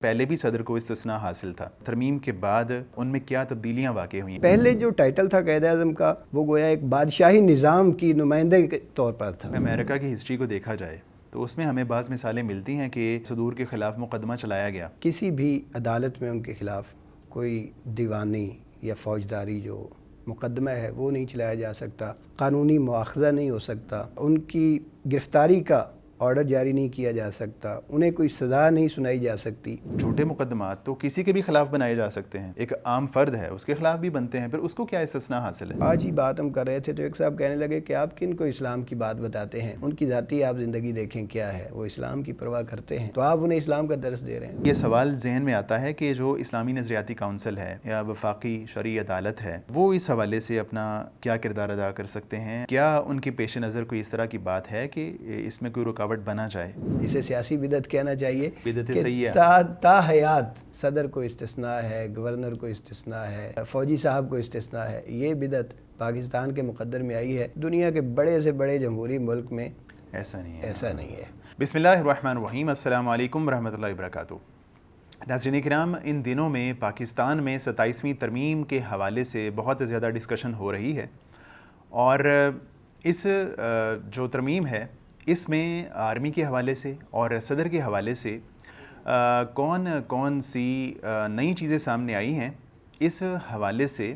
پہلے بھی صدر کو استثناء حاصل تھا، ترمیم کے بعد ان میں کیا تبدیلیاں واقع ہوئیں؟ پہلے جو ٹائٹل تھا قائد اعظم کا وہ گویا ایک بادشاہی نظام کی نمائندے کے طور پر تھا۔ امریکہ کی ہسٹری کو دیکھا جائے تو اس میں ہمیں بعض مثالیں ملتی ہیں کہ صدور کے خلاف مقدمہ چلایا گیا۔ کسی بھی عدالت میں ان کے خلاف کوئی دیوانی یا فوجداری جو مقدمہ ہے وہ نہیں چلایا جا سکتا، قانونی مواخذہ نہیں ہو سکتا، ان کی گرفتاری کا آرڈر جاری نہیں کیا جا سکتا، انہیں کوئی سزا نہیں سنائی جا سکتی۔ جھوٹے مقدمات تو کسی کے بھی خلاف بنائے جا سکتے ہیں، ایک عام فرد ہے اس کے خلاف بھی بنتے ہیں، پھر اس کو کیا استثناء حاصل ہے؟ آج ہی بات ہم کر رہے تھے تو ایک صاحب کہنے لگے کہ آپ کن کو اسلام کی بات بتاتے ہیں، ان کی ذاتی آپ زندگی دیکھیں کیا ہے، وہ اسلام کی پرواہ کرتے ہیں تو آپ انہیں اسلام کا درس دے رہے ہیں۔ یہ سوال ذہن میں آتا ہے کہ جو اسلامی نظریاتی کونسل ہے یا وفاقی شرعی عدالت ہے وہ اس حوالے سے اپنا کیا کردار ادا کر سکتے ہیں؟ کیا ان کے پیش نظر کوئی اس طرح کی بات ہے کہ اس میں کوئی رکاوٹ بنا جائے؟ اسے سیاسی بدعت کہنا چاہیے بدعت کہ سیئہ تا حیات صدر کو استثناء ہے، گورنر کو استثناء ہے، فوجی صاحب کو استثناء ہے۔ یہ بدعت پاکستان کے مقدر میں آئی ہے، دنیا کے بڑے سے بڑے جمہوری ملک میں ایسا نہیں ہے۔ ہے۔ بسم اللہ الرحمن الرحیم، السلام علیکم ورحمۃ اللہ وبرکاتہ۔ ناظرین کرام، ان دنوں میں پاکستان میں 27ویں ترمیم کے حوالے سے بہت زیادہ ڈسکشن ہو رہی ہے، اور اس جو ترمیم ہے اس میں آرمی کے حوالے سے اور صدر کے حوالے سے کون سی نئی چیزیں سامنے آئی ہیں، اس حوالے سے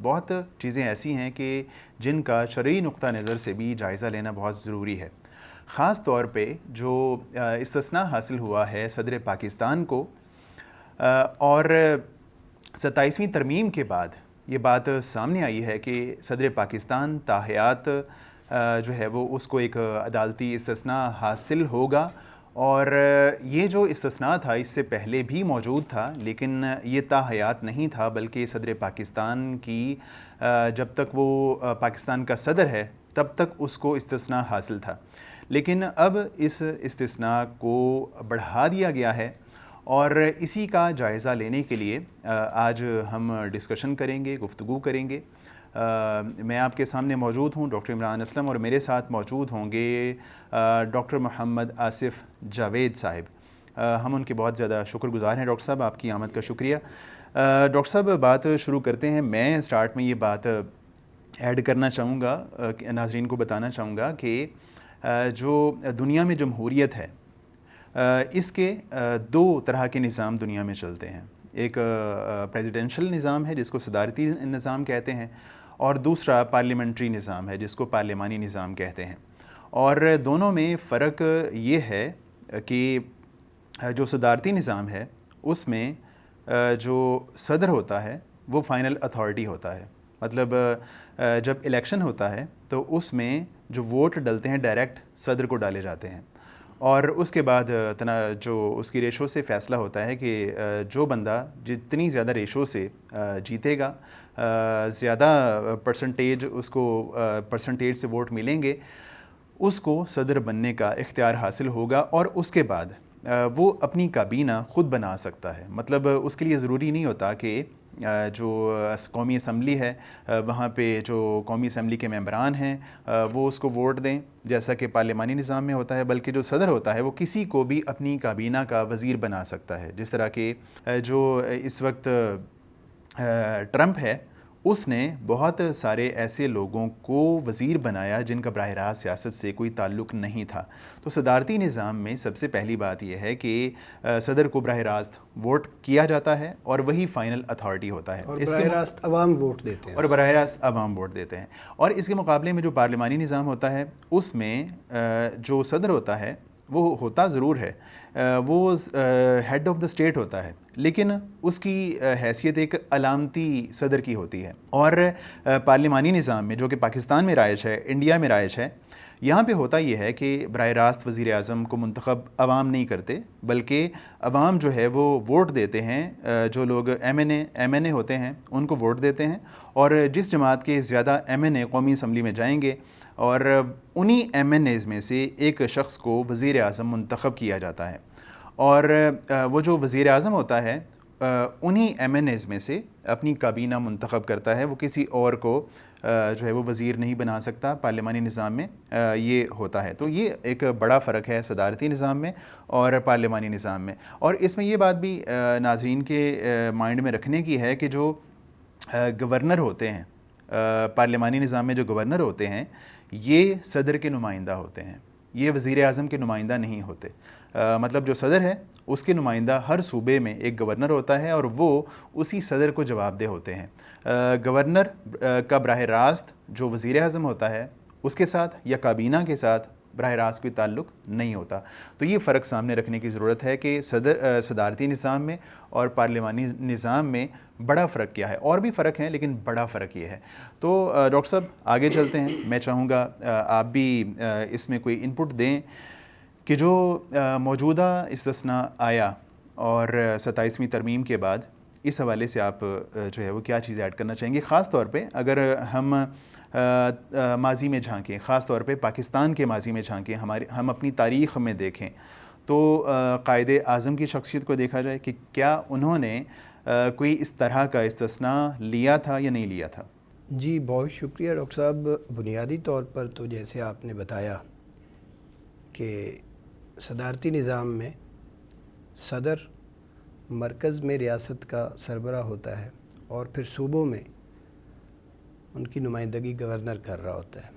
بہت چیزیں ایسی ہیں کہ جن کا شرعی نقطہ نظر سے بھی جائزہ لینا بہت ضروری ہے، خاص طور پہ جو استثناء حاصل ہوا ہے صدر پاکستان کو، اور 27ویں ترمیم کے بعد یہ بات سامنے آئی ہے کہ صدر پاکستان تاحیات جو ہے وہ اس کو ایک عدالتی استثناء حاصل ہوگا، اور یہ جو استثناء تھا اس سے پہلے بھی موجود تھا، لیکن یہ تاحیات نہیں تھا، بلکہ صدر پاکستان کی جب تک وہ پاکستان کا صدر ہے تب تک اس کو استثناء حاصل تھا، لیکن اب اس استثناء کو بڑھا دیا گیا ہے، اور اسی کا جائزہ لینے کے لیے آج ہم ڈسکشن کریں گے، گفتگو کریں گے۔ میں آپ کے سامنے موجود ہوں ڈاکٹر عمران اسلم، اور میرے ساتھ موجود ہوں گے ڈاکٹر محمد آصف جاوید صاحب۔ ہم ان کے بہت زیادہ شکر گزار ہیں ڈاکٹر صاحب، آپ کی آمد کا شکریہ۔ ڈاکٹر صاحب بات شروع کرتے ہیں، میں سٹارٹ میں یہ بات ایڈ کرنا چاہوں گا، ناظرین کو بتانا چاہوں گا کہ جو دنیا میں جمہوریت ہے اس کے دو طرح کے نظام دنیا میں چلتے ہیں، ایک پریزیڈنشل نظام ہے جس کو صدارتی نظام کہتے ہیں، اور دوسرا پارلیمنٹری نظام ہے جس کو پارلیمانی نظام کہتے ہیں، اور دونوں میں فرق یہ ہے کہ جو صدارتی نظام ہے اس میں جو صدر ہوتا ہے وہ فائنل اتھارٹی ہوتا ہے، مطلب جب الیکشن ہوتا ہے تو اس میں جو ووٹ ڈلتے ہیں ڈائریکٹ صدر کو ڈالے جاتے ہیں، اور اس کے بعد جو اس کی ریشو سے فیصلہ ہوتا ہے کہ جو بندہ جتنی زیادہ ریشو سے جیتے گا، زیادہ پرسنٹیج اس کو پرسنٹیج سے ووٹ ملیں گے، اس کو صدر بننے کا اختیار حاصل ہوگا، اور اس کے بعد وہ اپنی کابینہ خود بنا سکتا ہے۔ مطلب اس کے لیے ضروری نہیں ہوتا کہ جو قومی اسمبلی ہے وہاں پہ جو قومی اسمبلی کے ممبران ہیں وہ اس کو ووٹ دیں جیسا کہ پارلیمانی نظام میں ہوتا ہے، بلکہ جو صدر ہوتا ہے وہ کسی کو بھی اپنی کابینہ کا وزیر بنا سکتا ہے، جس طرح کہ جو اس وقت ٹرمپ ہے اس نے بہت سارے ایسے لوگوں کو وزیر بنایا جن کا براہ راست سیاست سے کوئی تعلق نہیں تھا۔ تو صدارتی نظام میں سب سے پہلی بات یہ ہے کہ صدر کو براہ راست ووٹ کیا جاتا ہے اور وہی فائنل اتھارٹی ہوتا ہے، اور براہ راست عوام ووٹ دیتے ہیں، اور براہ راست عوام ووٹ دیتے ہیں۔ اور اس کے مقابلے میں جو پارلیمانی نظام ہوتا ہے اس میں جو صدر ہوتا ہے وہ ہوتا ضرور ہے، وہ ہیڈ آف دا اسٹیٹ ہوتا ہے، لیکن اس کی حیثیت ایک علامتی صدر کی ہوتی ہے۔ اور پارلیمانی نظام میں جو کہ پاکستان میں رائج ہے، انڈیا میں رائج ہے، یہاں پہ ہوتا یہ ہے کہ براہ راست وزیر اعظم کو منتخب عوام نہیں کرتے، بلکہ عوام جو ہے وہ ووٹ دیتے ہیں، جو لوگ ایم این اے ہوتے ہیں ان کو ووٹ دیتے ہیں، اور جس جماعت کے زیادہ ایم این اے قومی اسمبلی میں جائیں گے، اور انہی ایم این ایز میں سے ایک شخص کو وزیر اعظم منتخب کیا جاتا ہے، اور وہ جو وزیر اعظم ہوتا ہے انہی ایم این ایز میں سے اپنی کابینہ منتخب کرتا ہے، وہ کسی اور کو جو ہے وہ وزیر نہیں بنا سکتا، پارلیمانی نظام میں یہ ہوتا ہے. تو یہ ایک بڑا فرق ہے صدارتی نظام میں اور پارلیمانی نظام میں. اور اس میں یہ بات بھی ناظرین کے مائنڈ میں رکھنے کی ہے کہ جو گورنر ہوتے ہیں پارلیمانی نظام میں، جو گورنر ہوتے ہیں یہ صدر کے نمائندہ ہوتے ہیں، یہ وزیر اعظم کے نمائندہ نہیں ہوتے. مطلب جو صدر ہے اس کے نمائندہ ہر صوبے میں ایک گورنر ہوتا ہے اور وہ اسی صدر کو جواب دہ ہوتے ہیں. گورنر کا براہ راست جو وزیر اعظم ہوتا ہے اس کے ساتھ یا کابینہ کے ساتھ براہ راست کوئی تعلق نہیں ہوتا. تو یہ فرق سامنے رکھنے کی ضرورت ہے کہ صدارتی نظام میں اور پارلیمانی نظام میں بڑا فرق کیا ہے. اور بھی فرق ہیں لیکن بڑا فرق یہ ہے. تو ڈاکٹر صاحب آگے چلتے ہیں. میں چاہوں گا آپ بھی اس میں کوئی انپٹ دیں کہ جو موجودہ استثناء آیا اور 27ویں ترمیم کے بعد اس حوالے سے آپ جو ہے وہ کیا چیزیں ایڈ کرنا چاہیں گے، خاص طور پہ اگر ہم ماضی میں جھانکیں، خاص طور پہ پاکستان کے ماضی میں جھانکیں، ہم اپنی تاریخ میں دیکھیں تو قائد اعظم کی شخصیت کو دیکھا جائے کہ کیا انہوں نے کوئی اس طرح کا استثناء لیا تھا یا نہیں لیا تھا؟ جی بہت شکریہ ڈاکٹر صاحب. بنیادی طور پر تو جیسے آپ نے بتایا کہ صدارتی نظام میں صدر مرکز میں ریاست کا سربراہ ہوتا ہے اور پھر صوبوں میں ان کی نمائندگی گورنر کر رہا ہوتا ہے.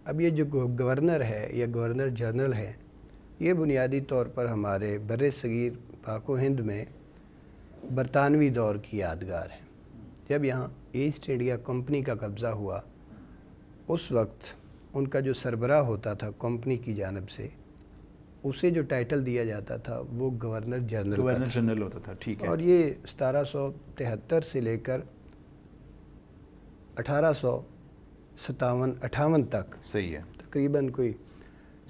اب یہ جو گورنر ہے یا گورنر جنرل ہے یہ بنیادی طور پر ہمارے بر صغیر پاک و ہند میں برطانوی دور کی یادگار ہے. جب یہاں ایسٹ انڈیا کمپنی کا قبضہ ہوا اس وقت ان کا جو سربراہ ہوتا تھا کمپنی کی جانب سے اسے جو ٹائٹل دیا جاتا تھا وہ گورنر جنرل ہوتا تھا. ٹھیک ہے. اور یہ 1773 سے لے کر 1857-58 تک صحیح ہے تقریباً کوئی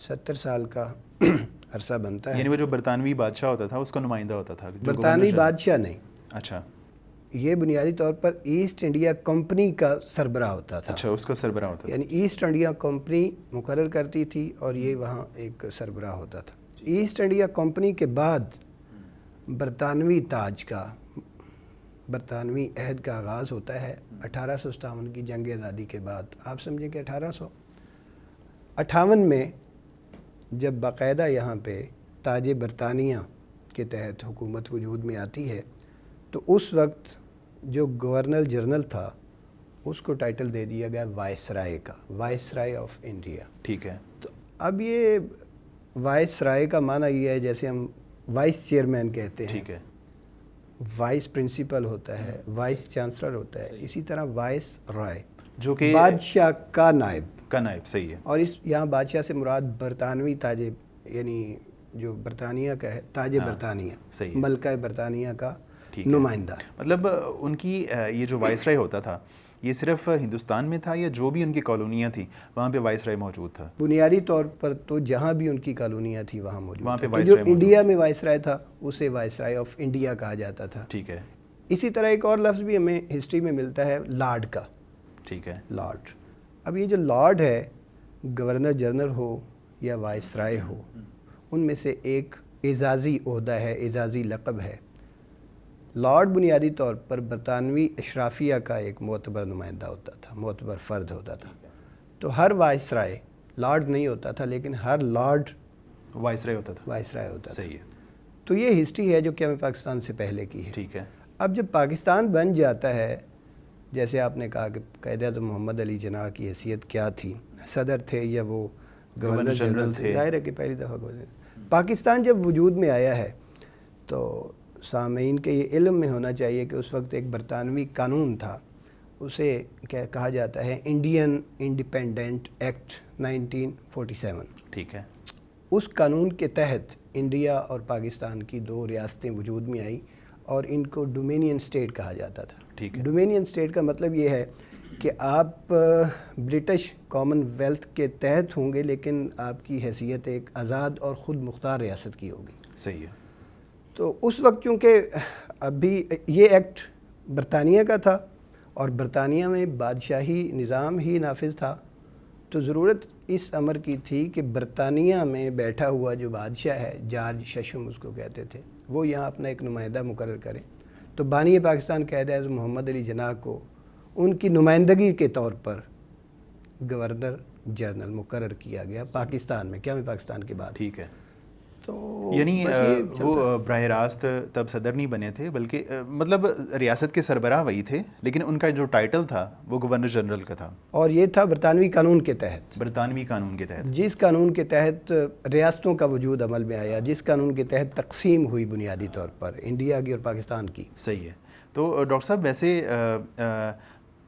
70 سال کا عرصہ بنتا ہے. یعنی وہ جو برطانوی بادشاہ ہوتا تھا اس کا نمائندہ ہوتا تھا. برطانوی بادشاہ نہیں، اچھا یہ بنیادی طور پر ایسٹ انڈیا کمپنی کا سربراہ ہوتا تھا. اچھا اس کا سربراہ ہوتا تھا. یعنی ایسٹ انڈیا کمپنی مقرر کرتی تھی اور یہ وہاں ایک سربراہ ہوتا تھا. ایسٹ انڈیا کمپنی کے بعد برطانوی تاج کا، برطانوی عہد کا آغاز ہوتا ہے 1857 کی جنگ آزادی کے بعد. آپ سمجھیں کہ 1858 میں جب باقاعدہ یہاں پہ تاج برطانیہ کے تحت حکومت وجود میں آتی ہے تو اس وقت جو گورنر جنرل تھا اس کو ٹائٹل دے دیا گیا وائسرائے کا، وائسرائے آف انڈیا. ٹھیک ہے. تو اب یہ وائسرائے کا معنی یہ ہے جیسے ہم وائس چیئرمین کہتے ہیں. ٹھیک ہے. وائس پرنسپل ہوتا ہے، وائس چانسلر ہوتا ہے، اسی طرح وائس رائے جو کہ بادشاہ کا نائب. صحیح ہے. اور اس یہاں بادشاہ سے مراد برطانوی تاج، یعنی جو برطانیہ کا ہے تاج برطانیہ، ملکہ برطانیہ کا نمائندہ. مطلب ان کی یہ جو وائسرائے ہوتا تھا یہ صرف ہندوستان میں تھا یا جو بھی ان کی کالونیاں تھیں وہاں پہ وائسرائے موجود تھا؟ بنیادی طور پر تو جہاں بھی ان کی کالونیاں تھیں وہاں موجود وہاں پہ تھا. جو انڈیا میں وائسرائے تھا اسے وائسرائے آف انڈیا کہا جاتا تھا. ٹھیک ہے. اسی طرح ایک اور لفظ بھی ہمیں ہسٹری میں ملتا ہے لارڈ کا. ٹھیک ہے. لارڈ. اب یہ جو لارڈ ہے گورنر جنرل ہو یا وائسرائے ہو ان میں سے ایک اعزازی عہدہ ہے، اعزازی لقب ہے. لارڈ بنیادی طور پر برطانوی اشرافیہ کا ایک معتبر نمائندہ ہوتا تھا، معتبر فرد ہوتا تھا. تو ہر وائسرائے لارڈ نہیں ہوتا تھا لیکن ہر لارڈ وائسرائے ہوتا تھا. وائسرائے ہوتا تھا. صحیح ہے. تو یہ ہسٹری ہے جو کہ ہمیں پاکستان سے پہلے کی ہے. ٹھیک ہے. اب جب پاکستان بن جاتا ہے، جیسے آپ نے کہا کہ قائد اعظم محمد علی جناح کی حیثیت کیا تھی، صدر تھے یا وہ گورنر جنرل تھے، ظاہر ہے کہ پہلی دفعہ پاکستان جب وجود میں آیا ہے تو سامعین کے یہ علم میں ہونا چاہیے کہ اس وقت ایک برطانوی قانون تھا، اسے کہا جاتا ہے انڈین انڈیپینڈنٹ ایکٹ 1947. ٹھیک ہے. اس قانون کے تحت انڈیا اور پاکستان کی دو ریاستیں وجود میں آئیں اور ان کو ڈومینین اسٹیٹ کہا جاتا تھا. ٹھیک ہے. ڈومینین اسٹیٹ کا مطلب یہ ہے کہ آپ برٹش کامن ویلتھ کے تحت ہوں گے لیکن آپ کی حیثیت ایک آزاد اور خود مختار ریاست کی ہوگی. صحیح ہے. تو اس وقت چونکہ ابھی یہ ایکٹ برطانیہ کا تھا اور برطانیہ میں بادشاہی نظام ہی نافذ تھا تو ضرورت اس امر کی تھی کہ برطانیہ میں بیٹھا ہوا جو بادشاہ ہے، جارج ششم اس کو کہتے تھے، وہ یہاں اپنا ایک نمائندہ مقرر کریں. تو بانی پاکستان قائد اعظم محمد علی جناح کو ان کی نمائندگی کے طور پر گورنر جنرل مقرر کیا گیا پاکستان میں، قیام پاکستان کے بعد. ٹھیک ہے. تو یعنی وہ براہ راست تب صدر نہیں بنے تھے، بلکہ مطلب ریاست کے سربراہ وہی تھے، لیکن ان کا جو ٹائٹل تھا وہ گورنر جنرل کا تھا. اور یہ تھا برطانوی قانون کے تحت. برطانوی قانون کے تحت. جس قانون کے تحت ریاستوں کا وجود عمل میں آیا، جس قانون کے تحت تقسیم ہوئی بنیادی طور پر انڈیا کی اور پاکستان کی. صحیح ہے. تو ڈاکٹر صاحب ویسے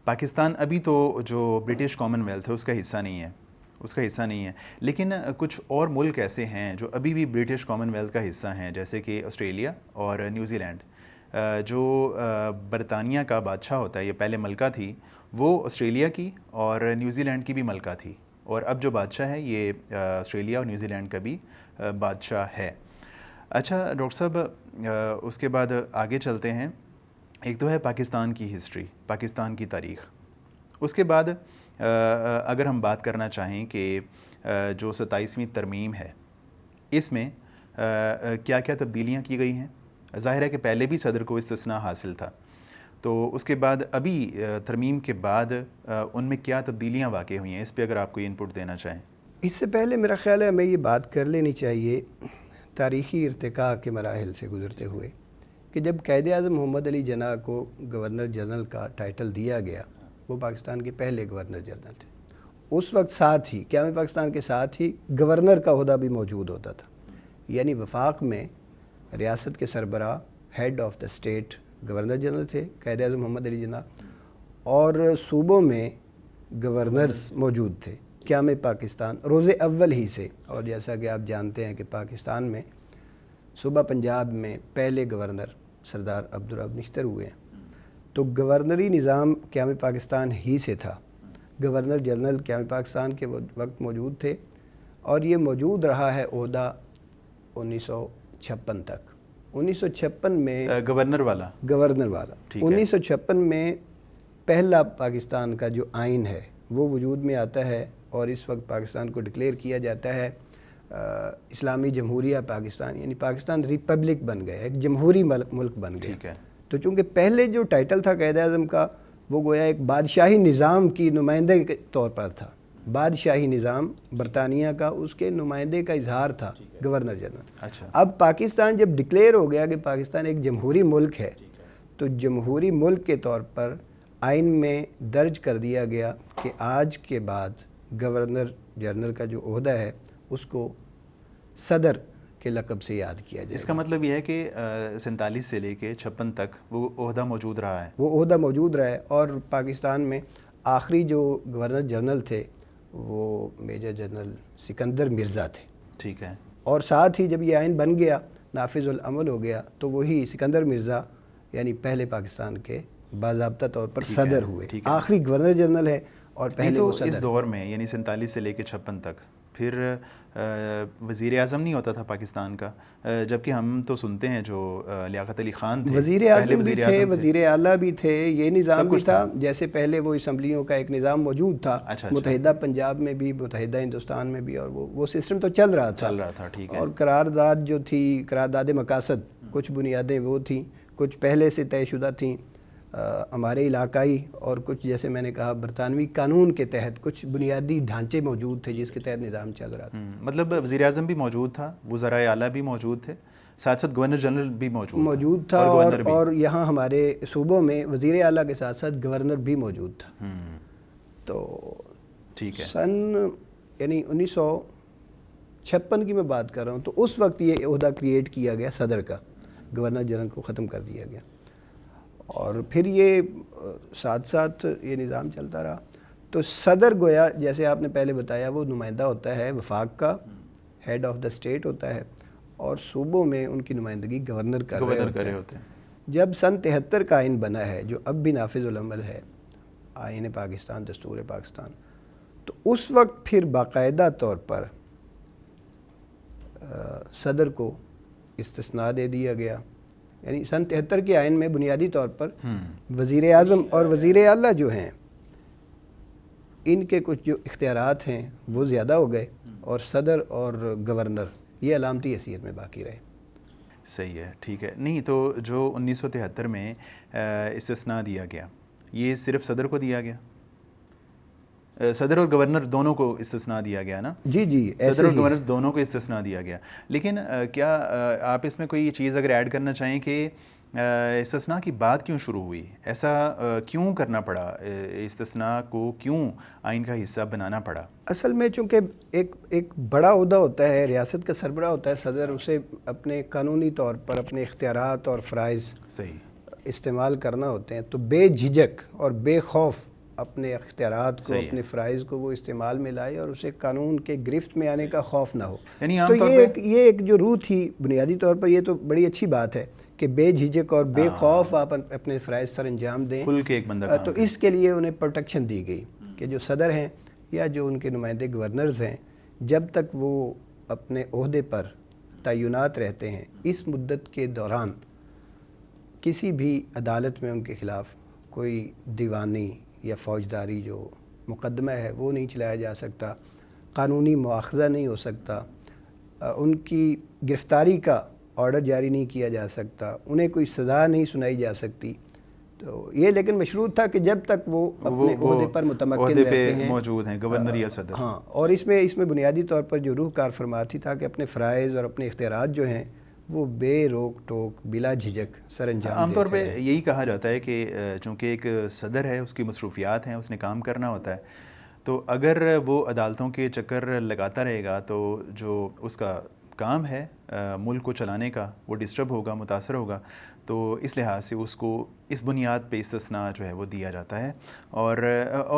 پاکستان ابھی تو جو برٹش کامن ویلتھ ہے اس کا حصہ نہیں ہے، لیکن کچھ اور ملک ایسے ہیں جو ابھی بھی برٹش کامن ویلتھ کا حصہ ہیں، جیسے کہ آسٹریلیا اور نیوزی لینڈ. جو برطانیہ کا بادشاہ ہوتا ہے، یہ پہلے ملکہ تھی، وہ آسٹریلیا کی اور نیوزی لینڈ کی بھی ملکہ تھی، اور اب جو بادشاہ ہے یہ آسٹریلیا اور نیوزی لینڈ کا بھی بادشاہ ہے. اچھا ڈاکٹر صاحب، اس کے بعد آگے چلتے ہیں. ایک تو ہے پاکستان کی ہسٹری، پاکستان کی تاریخ. اس کے بعد اگر ہم بات کرنا چاہیں کہ جو 27ویں ترمیم ہے، اس میں کیا کیا تبدیلیاں کی گئی ہیں. ظاہر ہے کہ پہلے بھی صدر کو استثناء حاصل تھا، تو اس کے بعد ابھی ترمیم کے بعد ان میں کیا تبدیلیاں واقع ہوئی ہیں، اس پہ اگر آپ کوئی انپٹ دینا چاہیں. اس سے پہلے میرا خیال ہے ہمیں یہ بات کر لینی چاہیے تاریخی ارتقاء کے مراحل سے گزرتے ہوئے کہ جب قائد اعظم محمد علی جناح کو گورنر جنرل کا ٹائٹل دیا گیا، وہ پاکستان کے پہلے گورنر جنرل تھے. اس وقت ساتھ ہی قیام پاکستان کے ساتھ ہی گورنر کا عہدہ بھی موجود ہوتا تھا. یعنی وفاق میں ریاست کے سربراہ، head of the state governor general تھے قائد اعظم محمد علی جناح، اور صوبوں میں گورنرز موجود تھے قیام پاکستان روز اول ہی سے. اور جیسا کہ آپ جانتے ہیں کہ پاکستان میں صوبہ پنجاب میں پہلے گورنر سردار عبدالرب نشتر ہوئے ہیں. تو گورنری نظام قیام پاکستان ہی سے تھا. گورنر جنرل قیام پاکستان کے وقت موجود تھے، اور یہ موجود رہا ہے عہدہ 1956 تک. 1956 میں گورنر والا 1956 میں پہلا پاکستان کا جو آئین ہے وہ وجود میں آتا ہے، اور اس وقت پاکستان کو ڈکلیئر کیا جاتا ہے اسلامی جمہوریہ پاکستان، یعنی پاکستان ریپبلک بن گیا، ایک جمہوری ملک بن گیا. ٹھیک ہے. تو چونکہ پہلے جو ٹائٹل تھا قائد اعظم کا وہ گویا ایک بادشاہی نظام کی نمائندے کے طور پر تھا، بادشاہی نظام برطانیہ کا، اس کے نمائندے کا اظہار تھا گورنر جنرل. اچھا. اب پاکستان جب ڈکلیئر ہو گیا کہ پاکستان ایک جمہوری ملک ہے، تو جمہوری ملک کے طور پر آئین میں درج کر دیا گیا کہ آج کے بعد گورنر جنرل کا جو عہدہ ہے اس کو صدر کے لقب سے یاد کیا جائے. اس کا مطلب یہ ہے کہ 47 سے لے کے 56 تک وہ عہدہ موجود رہا ہے. وہ عہدہ موجود رہا ہے، اور پاکستان میں آخری جو گورنر جنرل تھے وہ میجر جنرل سکندر مرزا تھے. ٹھیک ہے. اور ساتھ ہی جب یہ آئین بن گیا، نافذ العمل ہو گیا، تو وہی سکندر مرزا یعنی پہلے پاکستان کے باضابطہ طور پر صدر ہوئے. آخری گورنر جنرل ہے اور پہلے وہ صدر. اس دور میں یعنی 47 سے لے کے 56 تک پھر وزیر اعظم نہیں ہوتا تھا پاکستان کا، جبکہ ہم تو سنتے ہیں جو لیاقت علی خان تھے وزیر اعظم بھی تھے، وزیر اعلیٰ بھی تھے، یہ نظام بھی تھا. جیسے پہلے وہ اسمبلیوں کا ایک نظام موجود تھا متحدہ پنجاب میں بھی، متحدہ ہندوستان میں بھی، اور وہ سسٹم تو چل رہا تھا. ٹھیک ہے. اور قرارداد جو تھی، قرارداد مقاصد، کچھ بنیادیں وہ تھیں، کچھ پہلے سے طے شدہ تھیں ہمارے علاقائی، اور کچھ جیسے میں نے کہا برطانوی قانون کے تحت کچھ بنیادی ڈھانچے موجود تھے جس کے تحت نظام چل رہا تھا. مطلب وزیر اعظم بھی موجود تھا، وزرائے اعلیٰ بھی موجود تھے، ساتھ ساتھ گورنر جنرل بھی موجود تھا، اور یہاں ہمارے صوبوں میں وزیر اعلیٰ کے ساتھ ساتھ گورنر بھی موجود تھا. تو ٹھیک ہے. سن یعنی 1956 کی میں بات کر رہا ہوں، تو اس وقت یہ عہدہ کریٹ کیا گیا صدر کا، گورنر جنرل کو ختم کر دیا گیا. اور پھر یہ ساتھ ساتھ یہ نظام چلتا رہا. تو صدر گویا جیسے آپ نے پہلے بتایا وہ نمائندہ ہوتا ہے وفاق کا، ہیڈ آف دا اسٹیٹ ہوتا ہے، اور صوبوں میں ان کی نمائندگی گورنر کر رہے ہوتے ہیں. جب سن 73 کا آئین بنا ہے جو اب بھی نافذ العمل ہے، آئین پاکستان، دستور پاکستان، تو اس وقت پھر باقاعدہ طور پر صدر کو استثناء دے دیا گیا. یعنی سن 73 کے آئین میں بنیادی طور پر وزیر اعظم اور وزیر اعلیٰ جو ہیں ان کے کچھ جو اختیارات ہیں وہ زیادہ ہو گئے، اور صدر اور گورنر یہ علامتی حیثیت میں باقی رہے. صحیح ہے. ٹھیک ہے. نہیں تو جو 1973 میں استثناء دیا گیا، یہ صرف صدر کو دیا گیا؟ صدر اور گورنر دونوں کو استثناء دیا گیا نا؟ جی صدر اور گورنر دونوں کو استثناء دیا گیا، لیکن کیا آپ اس میں کوئی چیز اگر ایڈ کرنا چاہیں کہ استثناء کی بات کیوں شروع ہوئی، ایسا کیوں کرنا پڑا، استثناء کو کیوں آئین کا حصہ بنانا پڑا؟ اصل میں چونکہ ایک بڑا عہدہ ہوتا ہے، ریاست کا سربراہ ہوتا ہے صدر، اسے اپنے قانونی طور پر اپنے اختیارات اور فرائض استعمال کرنا ہوتے ہیں، تو بے جھجک اور بے خوف اپنے اختیارات کو، اپنے فرائض کو وہ استعمال میں لائے اور اسے قانون کے گرفت میں آنے کا خوف نہ ہو۔ تو یہ ایک جو روح تھی بنیادی طور پر، یہ تو بڑی اچھی بات ہے کہ بے جھجک اور بے خوف آپ اپنے فرائض سر انجام دیں، کھل کے ایک بندہ تو اس کے لیے انہیں پروٹیکشن دی گئی کہ جو صدر ہیں یا جو ان کے نمائندے گورنرز ہیں، جب تک وہ اپنے عہدے پر تعینات رہتے ہیں، اس مدت کے دوران کسی بھی عدالت میں ان کے خلاف کوئی دیوانی یا فوجداری جو مقدمہ ہے وہ نہیں چلایا جا سکتا، قانونی مواخذہ نہیں ہو سکتا، ان کی گرفتاری کا آرڈر جاری نہیں کیا جا سکتا، انہیں کوئی سزا نہیں سنائی جا سکتی۔ تو یہ لیکن مشروط تھا کہ جب تک وہ اپنے عہدے پر متمکن رہتے ہیں، موجود ہیں، گورنر یا صدر۔ ہاں، اور اس میں بنیادی طور پر جو روح کار فرماتی تھا کہ اپنے فرائض اور اپنے اختیارات جو ہیں وہ بے روک ٹوک بلا جھجک سر انجام عام طور پہ یہی کہا جاتا ہے کہ چونکہ ایک صدر ہے، اس کی مصروفیات ہیں، اس نے کام کرنا ہوتا ہے، تو اگر وہ عدالتوں کے چکر لگاتا رہے گا تو جو اس کا کام ہے ملک کو چلانے کا وہ ڈسٹرب ہوگا، متاثر ہوگا، تو اس لحاظ سے اس کو اس بنیاد پہ استثناء جو ہے وہ دیا جاتا ہے۔ اور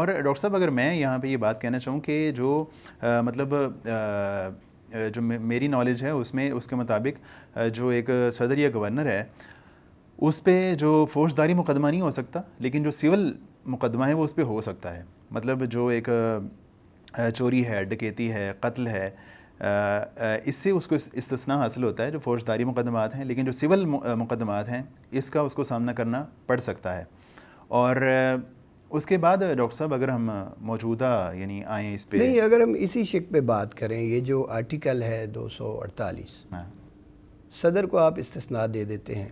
ڈاکٹر صاحب اگر میں یہاں پہ یہ بات کہنا چاہوں کہ جو مطلب جو میری نالج ہے اس میں، اس کے مطابق جو ایک صدر یا گورنر ہے اس پہ جو فوجداری مقدمہ نہیں ہو سکتا، لیکن جو سول مقدمہ ہے وہ اس پہ ہو سکتا ہے۔ مطلب جو ایک چوری ہے، ڈکیتی ہے، قتل ہے، اس سے اس کو استثناء حاصل ہوتا ہے جو فوجداری مقدمات ہیں، لیکن جو سول مقدمات ہیں اس کا اس کو سامنا کرنا پڑ سکتا ہے۔ اور اس کے بعد ڈاکٹر صاحب اگر ہم موجودہ یعنی آئیں اس پہ، نہیں، اگر ہم اسی شق پہ بات کریں، یہ جو آرٹیکل ہے 248، صدر کو آپ استثناء دے دیتے ہیں،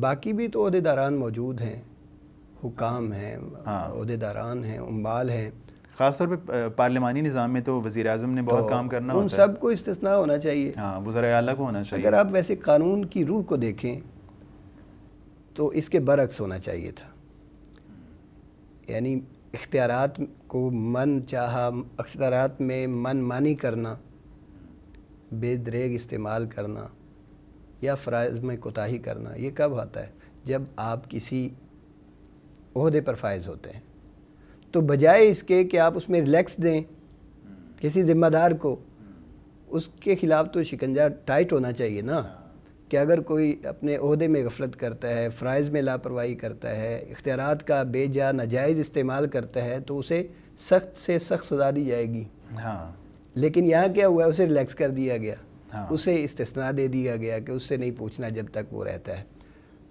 باقی بھی تو عہدیداران موجود ہیں، حکام ہیں، عہدیداران ہیں، عمال ہیں، خاص طور پہ پارلیمانی نظام میں تو وزیر اعظم نے بہت کام کرنا ہوتا ہے، ان سب کو استثناء ہونا چاہیے، وزرائے اعلیٰ کو ہونا چاہیے۔ اگر آپ ویسے قانون کی روح کو دیکھیں تو اس کے برعکس ہونا چاہیے تھا، یعنی اختیارات کو اختیارات میں من مانی کرنا، بے دریغ استعمال کرنا یا فرائض میں کوتاہی کرنا، یہ کب آتا ہے؟ جب آپ کسی عہدے پر فائز ہوتے ہیں، تو بجائے اس کے کہ آپ اس میں ریلیکس دیں کسی ذمہ دار کو، اس کے خلاف تو شکنجہ ٹائٹ ہونا چاہیے نا، کہ اگر کوئی اپنے عہدے میں غفلت کرتا ہے، فرائض میں لاپرواہی کرتا ہے، اختیارات کا بے جا ناجائز استعمال کرتا ہے، تو اسے سخت سے سخت سزا دی جائے گی۔ لیکن یہاں کیا ہوا ہے؟ اسے ریلیکس کر دیا گیا، اسے استثناء دے دیا گیا کہ اس سے نہیں پوچھنا جب تک وہ رہتا ہے۔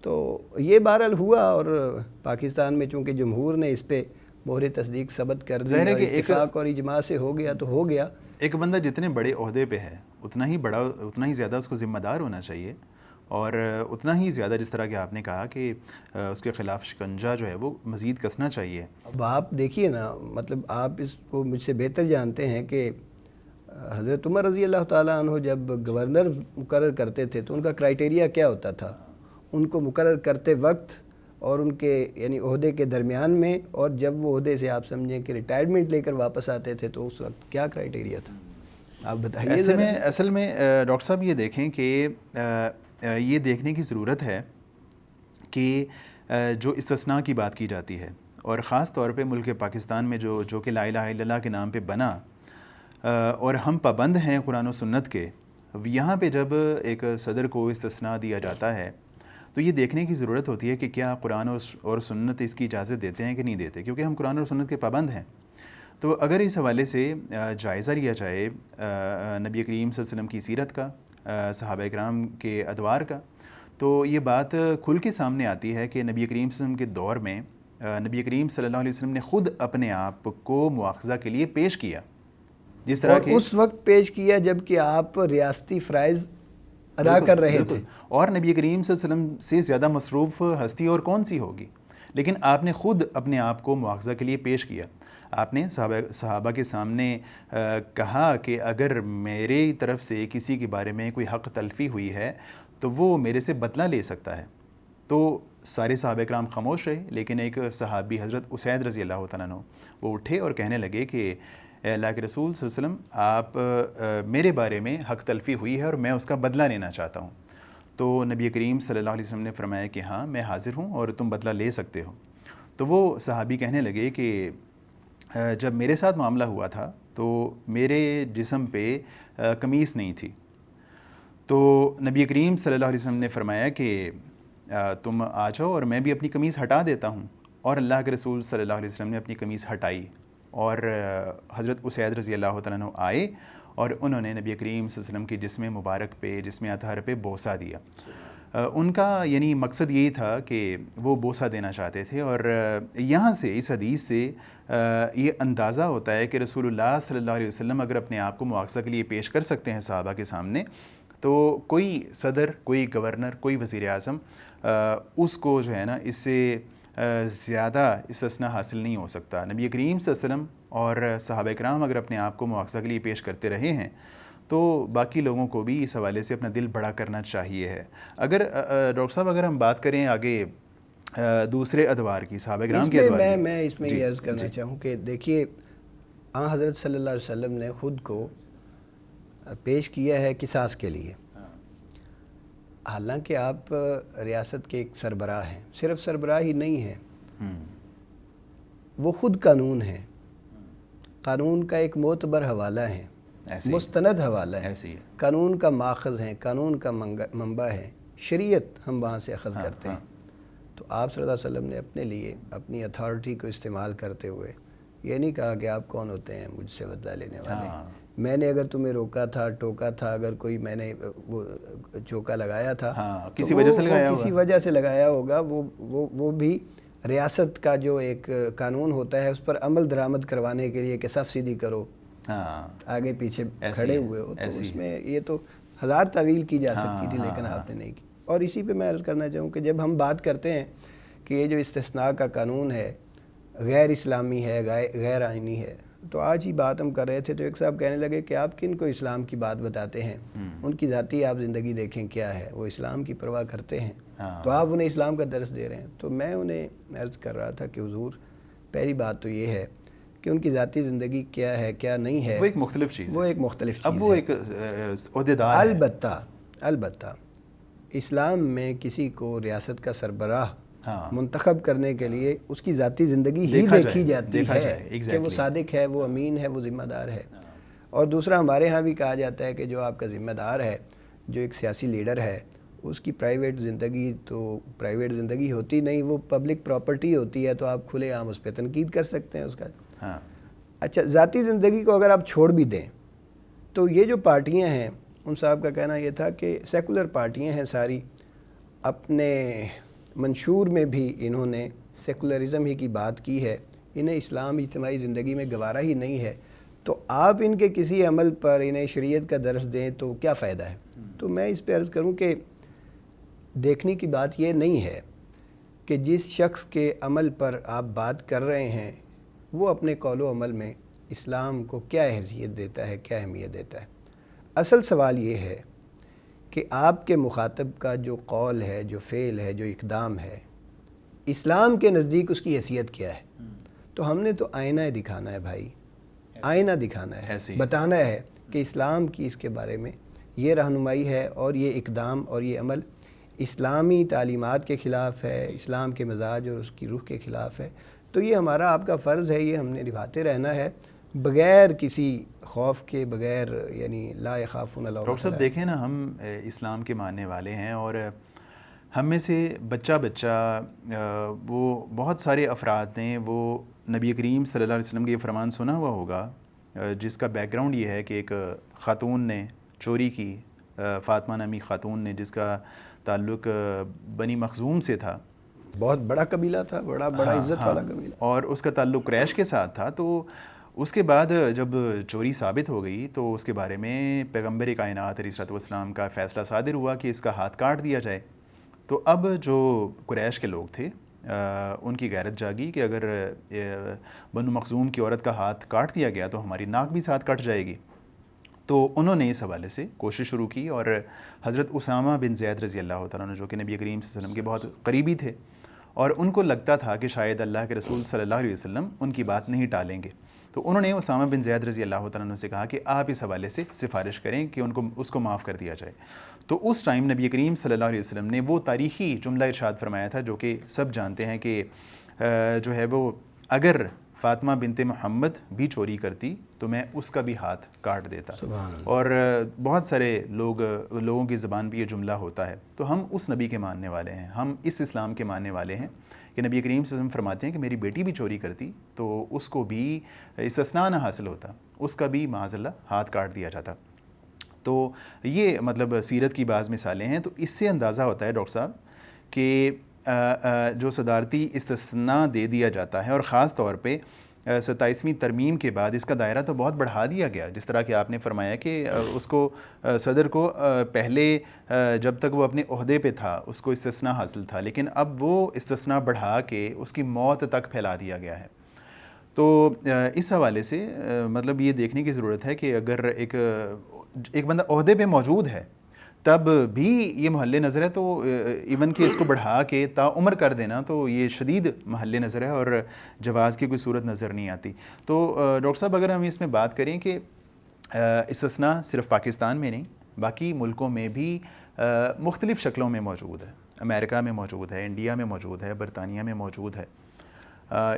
تو یہ بہرحال ہوا، اور پاکستان میں چونکہ جمہور نے اس پہ مہر تصدیق ثبت کر دی، اور اتفاق اور اجماع سے ہو گیا تو ہو گیا۔ ایک بندہ جتنے بڑے عہدے پہ ہے اتنا ہی زیادہ اس کو ذمہ دار ہونا چاہیے، اور اتنا ہی زیادہ جس طرح کہ آپ نے کہا کہ اس کے خلاف شکنجہ جو ہے وہ مزید کسنا چاہیے۔ اب آپ دیکھیے نا، مطلب آپ اس کو مجھ سے بہتر جانتے ہیں کہ حضرت عمر رضی اللہ تعالیٰ عنہ جب گورنر مقرر کرتے تھے تو ان کا کرائٹیریا کیا ہوتا تھا؟ ان کو مقرر کرتے وقت اور ان کے یعنی عہدے کے درمیان میں، اور جب وہ عہدے سے آپ سمجھیں کہ ریٹائرمنٹ لے کر واپس آتے تھے تو اس وقت کیا کرائٹیریا تھا؟ آپ بتائیے۔ اصل میں ڈاکٹر صاحب یہ دیکھیں کہ یہ دیکھنے کی ضرورت ہے کہ جو استثناء کی بات کی جاتی ہے، اور خاص طور پہ ملک پاکستان میں جو کہ لا الہ الا اللہ کے نام پہ بنا، اور ہم پابند ہیں قرآن و سنت کے، یہاں پہ جب ایک صدر کو استثناء دیا جاتا ہے تو یہ دیکھنے کی ضرورت ہوتی ہے کہ کیا قرآن اور سنت اس کی اجازت دیتے ہیں کہ نہیں دیتے، کیونکہ ہم قرآن اور سنت کے پابند ہیں۔ تو اگر اس حوالے سے جائزہ لیا جائے نبی کریم صلی اللہ علیہ وسلم کی سیرت کا، صحابہ اکرام کے ادوار کا، تو یہ بات کھل کے سامنے آتی ہے کہ نبی کریم صلی اللہ علیہ وسلم کے دور میں نبی کریم صلی اللہ علیہ وسلم نے خود اپنے آپ کو مواخذہ کے لیے پیش کیا، جس طرح کہ اس وقت پیش کیا جب کہ آپ ریاستی فرائض ادا کر رہے تھے، اور نبی کریم صلی اللہ علیہ وسلم سے زیادہ مصروف ہستی اور کون سی ہوگی، لیکن آپ نے خود اپنے آپ کو مواخذہ کے لیے پیش کیا۔ آپ نے صحابہ کے سامنے کہا کہ اگر میری طرف سے کسی کے بارے میں کوئی حق تلفی ہوئی ہے تو وہ میرے سے بدلہ لے سکتا ہے. تو سارے صحابہ کرام خاموش رہے, لیکن ایک صحابی حضرت اسید رضی اللہ تعالیٰ عنہ وہ اٹھے اور کہنے لگے کہ اے اللہ کے رسول صلی اللہ علیہ وسلم, آپ میرے بارے میں حق تلفی ہوئی ہے اور میں اس کا بدلہ لینا چاہتا ہوں. تو نبی کریم صلی اللہ علیہ وسلم نے فرمایا کہ ہاں میں حاضر ہوں اور تم بدلہ لے سکتے ہو. تو وہ صحابی کہنے لگے کہ جب میرے ساتھ معاملہ ہوا تھا تو میرے جسم پہ قمیص نہیں تھی, تو نبی کریم صلی اللہ علیہ وسلم نے فرمایا کہ تم آ جاؤ اور میں بھی اپنی قمیص ہٹا دیتا ہوں. اور اللہ کے رسول صلی اللہ علیہ وسلم نے اپنی قمیص ہٹائی اور حضرت اسید رضی اللہ تعالیٰ عنہ آئے اور انہوں نے نبی کریم صلی اللہ علیہ وسلم کی جسم مبارک پہ, جسم اطہر پہ بوسہ دیا. ان کا یعنی مقصد یہی تھا کہ وہ بوسہ دینا چاہتے تھے. اور یہاں سے اس حدیث سے یہ اندازہ ہوتا ہے کہ رسول اللہ صلی اللہ علیہ وسلم اگر اپنے آپ کو مواخذہ کے لیے پیش کر سکتے ہیں صحابہ کے سامنے, تو کوئی صدر, کوئی گورنر, کوئی وزیر اعظم اس کو جو ہے نا اس سے زیادہ استثناء حاصل نہیں ہو سکتا. نبی کریم صلی اللہ علیہ وسلم اور صحابہ کرام اگر اپنے آپ کو مواخذہ کے لیے پیش کرتے رہے ہیں تو باقی لوگوں کو بھی اس حوالے سے اپنا دل بڑا کرنا چاہیے ہے. اگر ڈاکٹر صاحب اگر ہم بات کریں آگے دوسرے ادوار کی, صحابہ کرام کے ادوار کی, میں اس میں یہ عرض کرنا چاہوں کہ دیکھیے آن حضرت صلی اللہ علیہ وسلم نے خود کو پیش کیا ہے قصاص کے لیے. حالانکہ آپ ریاست کے ایک سربراہ ہیں, صرف سربراہ ہی نہیں ہیں, وہ خود قانون ہیں, قانون کا ایک معتبر حوالہ ہے, مستند حوالہ ہے, قانون کا ماخذ ہیں, قانون کا منبع ہے, شریعت ہم وہاں سے اخذ کرتے ہیں. تو آپ صلی اللہ علیہ وسلم نے اپنے لیے اپنی اتھارٹی کو استعمال کرتے ہوئے یہ نہیں کہا کہ آپ کون ہوتے ہیں مجھ سے بدلہ لینے والے. میں نے اگر تمہیں روکا تھا, ٹوکا تھا, اگر کوئی میں نے وہ چوکا لگایا تھا کسی وجہ سے لگایا ہوگا, وہ بھی ریاست کا جو ایک قانون ہوتا ہے اس پر عمل درآمد کروانے کے لیے کہ صف سیدھی کرو, آگے پیچھے کھڑے ہوئے ہو, تو اس میں یہ تو ہزار تعویل کی جا سکتی تھی لیکن آپ نے نہیں کی. اور اسی پہ میں عرض کرنا چاہوں کہ جب ہم بات کرتے ہیں کہ یہ جو استثناء کا قانون ہے غیر اسلامی ہے, غیر آئینی ہے, تو آج ہی بات ہم کر رہے تھے تو ایک صاحب کہنے لگے کہ آپ کن کو اسلام کی بات بتاتے ہیں, ان کی ذاتی آپ زندگی دیکھیں کیا ہے, وہ اسلام کی پرواہ کرتے ہیں تو آپ انہیں اسلام کا درس دے رہے ہیں. تو میں انہیں عرض کر رہا تھا کہ حضور پہلی بات تو یہ ہے کہ ان کی ذاتی زندگی کیا ہے کیا نہیں ہے, وہ ایک مختلف چیز ہے. اب وہ ایک عہدیدار ہے. البتہ اسلام میں کسی کو ریاست کا سربراہ منتخب کرنے کے لیے اس کی ذاتی زندگی ہی دیکھی جاتی ہے کہ وہ صادق ہے, وہ امین ہے, وہ ذمہ دار ہے. اور دوسرا ہمارے ہاں بھی کہا جاتا ہے کہ جو آپ کا ذمہ دار ہے, جو ایک سیاسی لیڈر ہے, اس کی پرائیویٹ زندگی تو پرائیویٹ زندگی ہوتی نہیں, وہ پبلک پراپرٹی ہوتی ہے, تو آپ کھلے عام اس پہ تنقید کر سکتے ہیں اس کا. اچھا, ذاتی زندگی کو اگر آپ چھوڑ بھی دیں تو یہ جو پارٹیاں ہیں, ان صاحب کا کہنا یہ تھا کہ سیکولر پارٹیاں ہیں ساری, اپنے منشور میں بھی انہوں نے سیکولرزم ہی کی بات کی ہے, انہیں اسلام اجتماعی زندگی میں گوارا ہی نہیں ہے, تو آپ ان کے کسی عمل پر انہیں شریعت کا درس دیں تو کیا فائدہ ہے. تو میں اس پہ عرض کروں کہ دیکھنے کی بات یہ نہیں ہے کہ جس شخص کے عمل پر آپ بات کر رہے ہیں وہ اپنے قول و عمل میں اسلام کو کیا حیثیت دیتا ہے, کیا اہمیت دیتا ہے. اصل سوال یہ ہے کہ آپ کے مخاطب کا جو قول ہے, جو فعل ہے, جو اقدام ہے, اسلام کے نزدیک اس کی حیثیت کیا ہے. تو ہم نے تو آئینہ دکھانا ہے بھائی, آئینہ دکھانا ہے, بتانا ہے کہ اسلام کی اس کے بارے میں یہ رہنمائی ہے اور یہ اقدام اور یہ عمل اسلامی تعلیمات کے خلاف ہے, اسلام کے مزاج اور اس کی روح کے خلاف ہے. تو یہ ہمارا آپ کا فرض ہے, یہ ہم نے نبھاتے رہنا ہے بغیر کسی خوف کے, بغیر یعنی لا یخافون لومۃ لائم. ڈاکٹر صاحب دیکھیں نا, ہم اسلام کے ماننے والے ہیں اور ہم میں سے بچہ وہ بہت سارے افراد نے وہ نبی کریم صلی اللہ علیہ وسلم کے یہ فرمان سنا ہوا ہوگا جس کا بیک گراؤنڈ یہ ہے کہ ایک خاتون نے چوری کی, فاطمہ نامی خاتون نے, جس کا تعلق بنی مخزوم سے تھا, بہت بڑا قبیلہ تھا, بڑا عزت والا قبیلہ, اور اس کا تعلق قریش کے ساتھ تھا. تو اس کے بعد جب چوری ثابت ہو گئی تو اس کے بارے میں پیغمبر کائنات علیہ الصلوۃ والسلام کا فیصلہ صادر ہوا کہ اس کا ہاتھ کاٹ دیا جائے. تو اب جو قریش کے لوگ تھے ان کی غیرت جاگی کہ اگر بنو مخزوم کی عورت کا ہاتھ کاٹ دیا گیا تو ہماری ناک بھی ساتھ کٹ جائے گی. تو انہوں نے اس حوالے سے کوشش شروع کی اور حضرت اسامہ بن زید رضی اللہ تعالیٰ عنہ جو کہ نبی کریم صلی اللہ علیہ وسلم کے بہت قریبی تھے اور ان کو لگتا تھا کہ شاید اللہ کے رسول صلی اللہ علیہ وسلم ان کی بات نہیں ٹالیں گے، تو انہوں نے اسامہ بن زید رضی اللہ تعالیٰ عنہ سے کہا کہ آپ اس حوالے سے سفارش کریں کہ اس کو معاف کر دیا جائے. تو اس ٹائم نبی کریم صلی اللہ علیہ وسلم نے وہ تاریخی جملہ ارشاد فرمایا تھا جو کہ سب جانتے ہیں کہ جو ہے وہ اگر فاطمہ بنت محمد بھی چوری کرتی تو میں اس کا بھی ہاتھ کاٹ دیتا. اور بہت سارے لوگوں کی زبان بھی یہ جملہ ہوتا ہے. تو ہم اس نبی کے ماننے والے ہیں، ہم اس اسلام کے ماننے والے ہیں کہ نبی کریم صلی اللہ علیہ وسلم فرماتے ہیں کہ میری بیٹی بھی چوری کرتی تو اس کو بھی استثناء نہ حاصل ہوتا، اس کا بھی معاذ اللہ ہاتھ کاٹ دیا جاتا. تو یہ مطلب سیرت کی بعض مثالیں ہیں. تو اس سے اندازہ ہوتا ہے ڈاکٹر صاحب کہ جو صدارتی استثناء دے دیا جاتا ہے اور خاص طور پہ 27ویں ترمیم کے بعد اس کا دائرہ تو بہت بڑھا دیا گیا، جس طرح کہ آپ نے فرمایا کہ اس کو صدر کو پہلے جب تک وہ اپنے عہدے پہ تھا اس کو استثناء حاصل تھا، لیکن اب وہ استثناء بڑھا کے اس کی موت تک پھیلا دیا گیا ہے. تو اس حوالے سے مطلب یہ دیکھنے کی ضرورت ہے کہ اگر ایک بندہ عہدے پہ موجود ہے تب بھی یہ محل نظر ہے، تو ایون کہ اس کو بڑھا کے تا عمر کر دینا تو یہ شدید محل نظر ہے اور جواز کی کوئی صورت نظر نہیں آتی. تو ڈاکٹر صاحب اگر ہم اس میں بات کریں کہ استثناء صرف پاکستان میں نہیں باقی ملکوں میں بھی مختلف شکلوں میں موجود ہے، امریکہ میں موجود ہے، انڈیا میں موجود ہے، برطانیہ میں موجود ہے،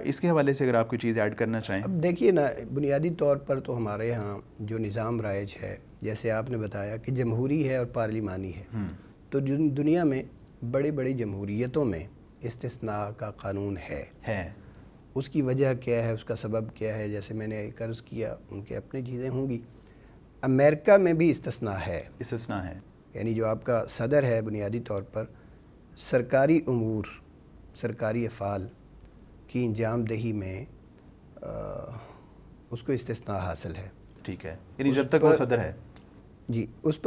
اس کے حوالے سے اگر آپ کوئی چیز ایڈ کرنا چاہیں. اب دیکھیے نا، بنیادی طور پر تو ہمارے ہاں جو نظام رائج ہے، جیسے آپ نے بتایا کہ جمہوری ہے اور پارلیمانی ہے، تو دنیا میں بڑی بڑی جمہوریتوں میں استثناء کا قانون ہے. اس کی وجہ کیا ہے، اس کا سبب کیا ہے، جیسے میں نے عرض کیا ان کے اپنی چیزیں ہوں گی. امریکہ میں بھی استثناء ہے، یعنی جو آپ کا صدر ہے بنیادی طور پر سرکاری امور، سرکاری افعال کی انجام دہی میں اس کو استثناء حاصل ہے. ٹھیک ہے، یعنی جب تک وہ صدر ہے جی اس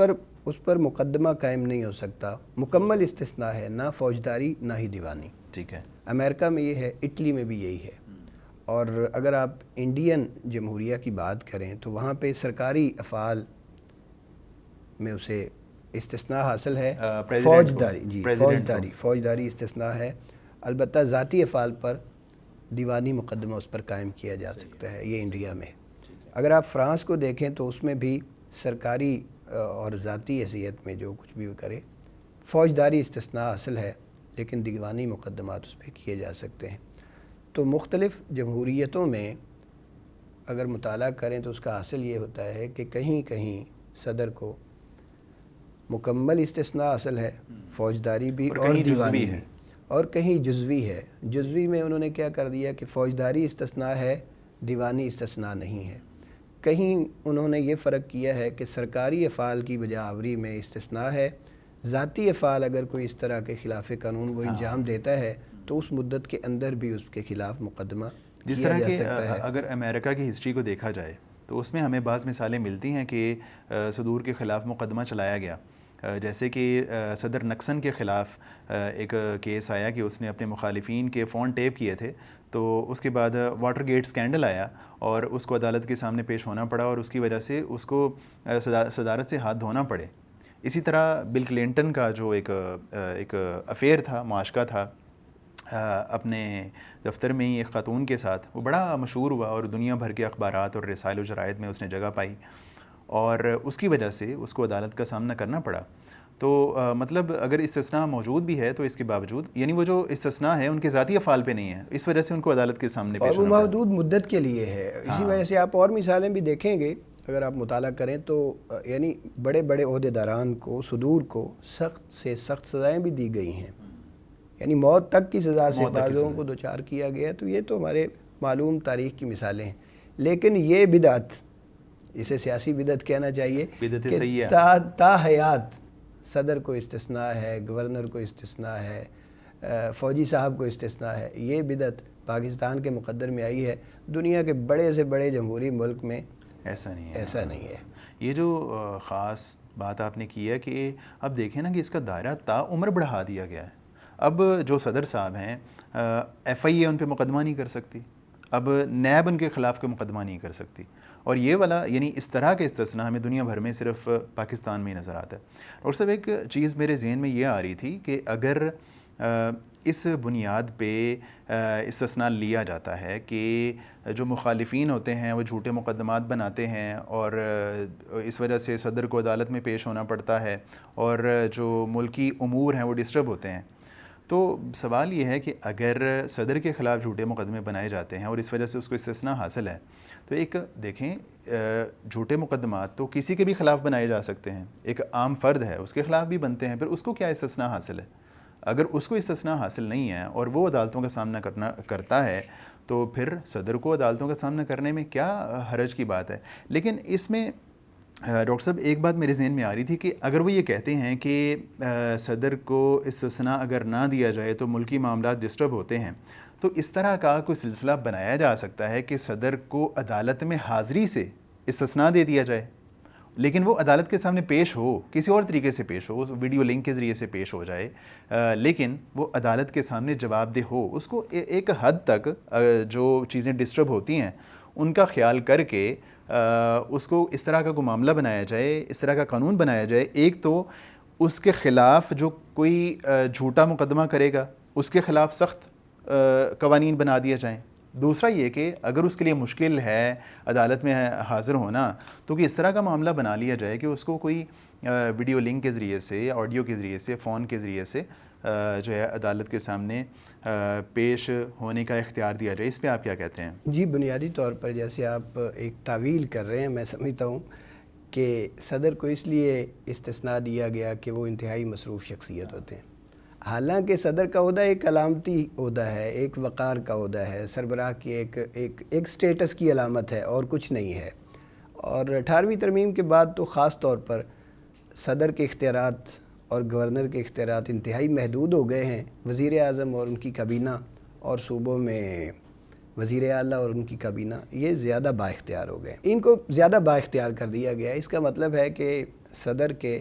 پر مقدمہ قائم نہیں ہو سکتا. مکمل استثناء ہے، نہ فوجداری نہ ہی دیوانی. ٹھیک ہے، امریکہ میں یہ ہے، اٹلی میں بھی یہی ہے. اور اگر آپ انڈین جمہوریہ کی بات کریں تو وہاں پہ سرکاری افعال میں اسے استثناء حاصل ہے. فوجداری استثناء ہے. البتہ ذاتی افعال پر دیوانی مقدمہ اس پر قائم کیا جا سکتا ہے، یہ انڈیا میں. اگر آپ فرانس کو دیکھیں تو اس میں بھی سرکاری اور ذاتی حیثیت میں جو کچھ بھی کرے فوجداری استثناء حاصل ہے، لیکن دیوانی مقدمات اس پہ کیے جا سکتے ہیں. تو مختلف جمہوریتوں میں اگر مطالعہ کریں تو اس کا حاصل یہ ہوتا ہے کہ کہیں کہیں صدر کو مکمل استثناء حاصل ہے، فوجداری بھی اور دیوانی بھی، اور کہیں جزوی ہے. جزوی میں انہوں نے کیا کر دیا کہ فوجداری استثناء ہے، دیوانی استثناء نہیں ہے. کہیں انہوں نے یہ فرق کیا ہے کہ سرکاری افعال کی بجا آوری میں استثناء ہے، ذاتی افعال اگر کوئی اس طرح کے خلاف قانون وہ انجام دیتا ہے تو اس مدت کے اندر بھی اس کے خلاف مقدمہ جس طرح کہ اگر امریکہ کی ہسٹری کو دیکھا جائے تو اس میں ہمیں بعض مثالیں ملتی ہیں کہ صدور کے خلاف مقدمہ چلایا گیا. جیسے کہ صدر نکسن کے خلاف ایک کیس آیا کہ اس نے اپنے مخالفین کے فون ٹیپ کیے تھے، تو اس کے بعد واٹر گیٹ سکینڈل آیا اور اس کو عدالت کے سامنے پیش ہونا پڑا اور اس کی وجہ سے اس کو صدارت سے ہاتھ دھونا پڑے. اسی طرح بل کلنٹن کا جو ایک افیئر تھا، معاشقہ تھا اپنے دفتر میں ہی ایک خاتون کے ساتھ، وہ بڑا مشہور ہوا اور دنیا بھر کے اخبارات اور رسائل و جرائد میں اس نے جگہ پائی اور اس کی وجہ سے اس کو عدالت کا سامنا کرنا پڑا. تو مطلب اگر استثناء موجود بھی ہے تو اس کے باوجود یعنی وہ جو استثناء ہے ان کے ذاتی افعال پہ نہیں ہے، اس وجہ سے ان کو عدالت کے سامنے پیش ہونا پڑا. اور وہ محدود مدت کے لیے ہے. اسی وجہ سے آپ اور مثالیں بھی دیکھیں گے اگر آپ مطالعہ کریں تو، یعنی بڑے بڑے عہدیداران کو، صدور کو سخت سے سخت سزائیں بھی دی گئی ہیں، یعنی موت تک کی سزا سے بعضوں کو دوچار کیا گیا. تو یہ تو ہمارے معلوم تاریخ کی مثالیں ہیں. لیکن یہ بدعت، اسے سیاسی بدعت کہنا چاہیے، کہ تا حیات صدر کو استثناء ہے، گورنر کو استثناء ہے، فوجی صاحب کو استثناء ہے. یہ بدعت پاکستان کے مقدر میں آئی ہے. دنیا کے بڑے سے بڑے جمہوری ملک میں ایسا نہیں ہے. یہ جو خاص بات آپ نے کی ہے کہ اب دیکھیں نا کہ اس کا دائرہ تا عمر بڑھا دیا گیا ہے. اب جو صدر صاحب ہیں FIA ان پہ مقدمہ نہیں کر سکتی، اب نیب ان کے خلاف کوئی مقدمہ نہیں کر سکتی، اور یہ والا یعنی اس طرح کے استثناء ہمیں دنیا بھر میں صرف پاکستان میں ہی نظر آتا ہے۔ اور سب ایک چیز میرے ذہن میں یہ آ رہی تھی کہ اگر اس بنیاد پہ استثناء لیا جاتا ہے کہ جو مخالفین ہوتے ہیں وہ جھوٹے مقدمات بناتے ہیں اور اس وجہ سے صدر کو عدالت میں پیش ہونا پڑتا ہے اور جو ملکی امور ہیں وہ ڈسٹرب ہوتے ہیں، تو سوال یہ ہے کہ اگر صدر کے خلاف جھوٹے مقدمے بنائے جاتے ہیں اور اس وجہ سے اس کو استثناء حاصل ہے، تو ایک دیکھیں جھوٹے مقدمات تو کسی کے بھی خلاف بنائے جا سکتے ہیں، ایک عام فرد ہے اس کے خلاف بھی بنتے ہیں، پھر اس کو کیا استثناء حاصل ہے؟ اگر اس کو استثناء حاصل نہیں ہے اور وہ عدالتوں کا سامنا کرتا ہے تو پھر صدر کو عدالتوں کا سامنا کرنے میں کیا حرج کی بات ہے؟ لیکن اس میں ڈاکٹر صاحب ایک بات میرے ذہن میں آ رہی تھی کہ اگر وہ یہ کہتے ہیں کہ صدر کو استثناء اگر نہ دیا جائے تو ملکی معاملات ڈسٹرب ہوتے ہیں، تو اس طرح کا کوئی سلسلہ بنایا جا سکتا ہے کہ صدر کو عدالت میں حاضری سے استثناء دے دیا جائے، لیکن وہ عدالت کے سامنے پیش ہو، کسی اور طریقے سے پیش ہو، ویڈیو لنک کے ذریعے سے پیش ہو جائے، لیکن وہ عدالت کے سامنے جواب دہ ہو، اس کو ایک حد تک جو چیزیں ڈسٹرب ہوتی ہیں ان کا خیال کر کے اس کو اس طرح کا کوئی معاملہ بنایا جائے، اس طرح کا قانون بنایا جائے۔ ایک تو اس کے خلاف جو کوئی جھوٹا مقدمہ کرے گا اس کے خلاف سخت قوانین بنا دیا جائیں، دوسرا یہ کہ اگر اس کے لیے مشکل ہے عدالت میں حاضر ہونا تو کہ اس طرح کا معاملہ بنا لیا جائے کہ اس کو کوئی ویڈیو لنک کے ذریعے سے، آڈیو کے ذریعے سے، فون کے ذریعے سے جو ہے عدالت کے سامنے پیش ہونے کا اختیار دیا جائے۔ اس پہ آپ کیا کہتے ہیں؟ جی، بنیادی طور پر جیسے آپ ایک تعویل کر رہے ہیں، میں سمجھتا ہوں کہ صدر کو اس لیے استثناء دیا گیا کہ وہ انتہائی مصروف شخصیت ہوتے ہیں، حالانکہ صدر کا عہدہ ایک علامتی عہدہ ہے، ایک وقار کا عہدہ ہے، سربراہ کی ایک سٹیٹس کی علامت ہے اور کچھ نہیں ہے۔ اور 18ویں ترمیم کے بعد تو خاص طور پر صدر کے اختیارات اور گورنر کے اختیارات انتہائی محدود ہو گئے ہیں۔ وزیر اعظم اور ان کی کابینہ اور صوبوں میں وزیر اعلیٰ اور ان کی کابینہ یہ زیادہ با اختیار ہو گئے، ان کو زیادہ با اختیار کر دیا گیا۔ اس کا مطلب ہے کہ صدر کے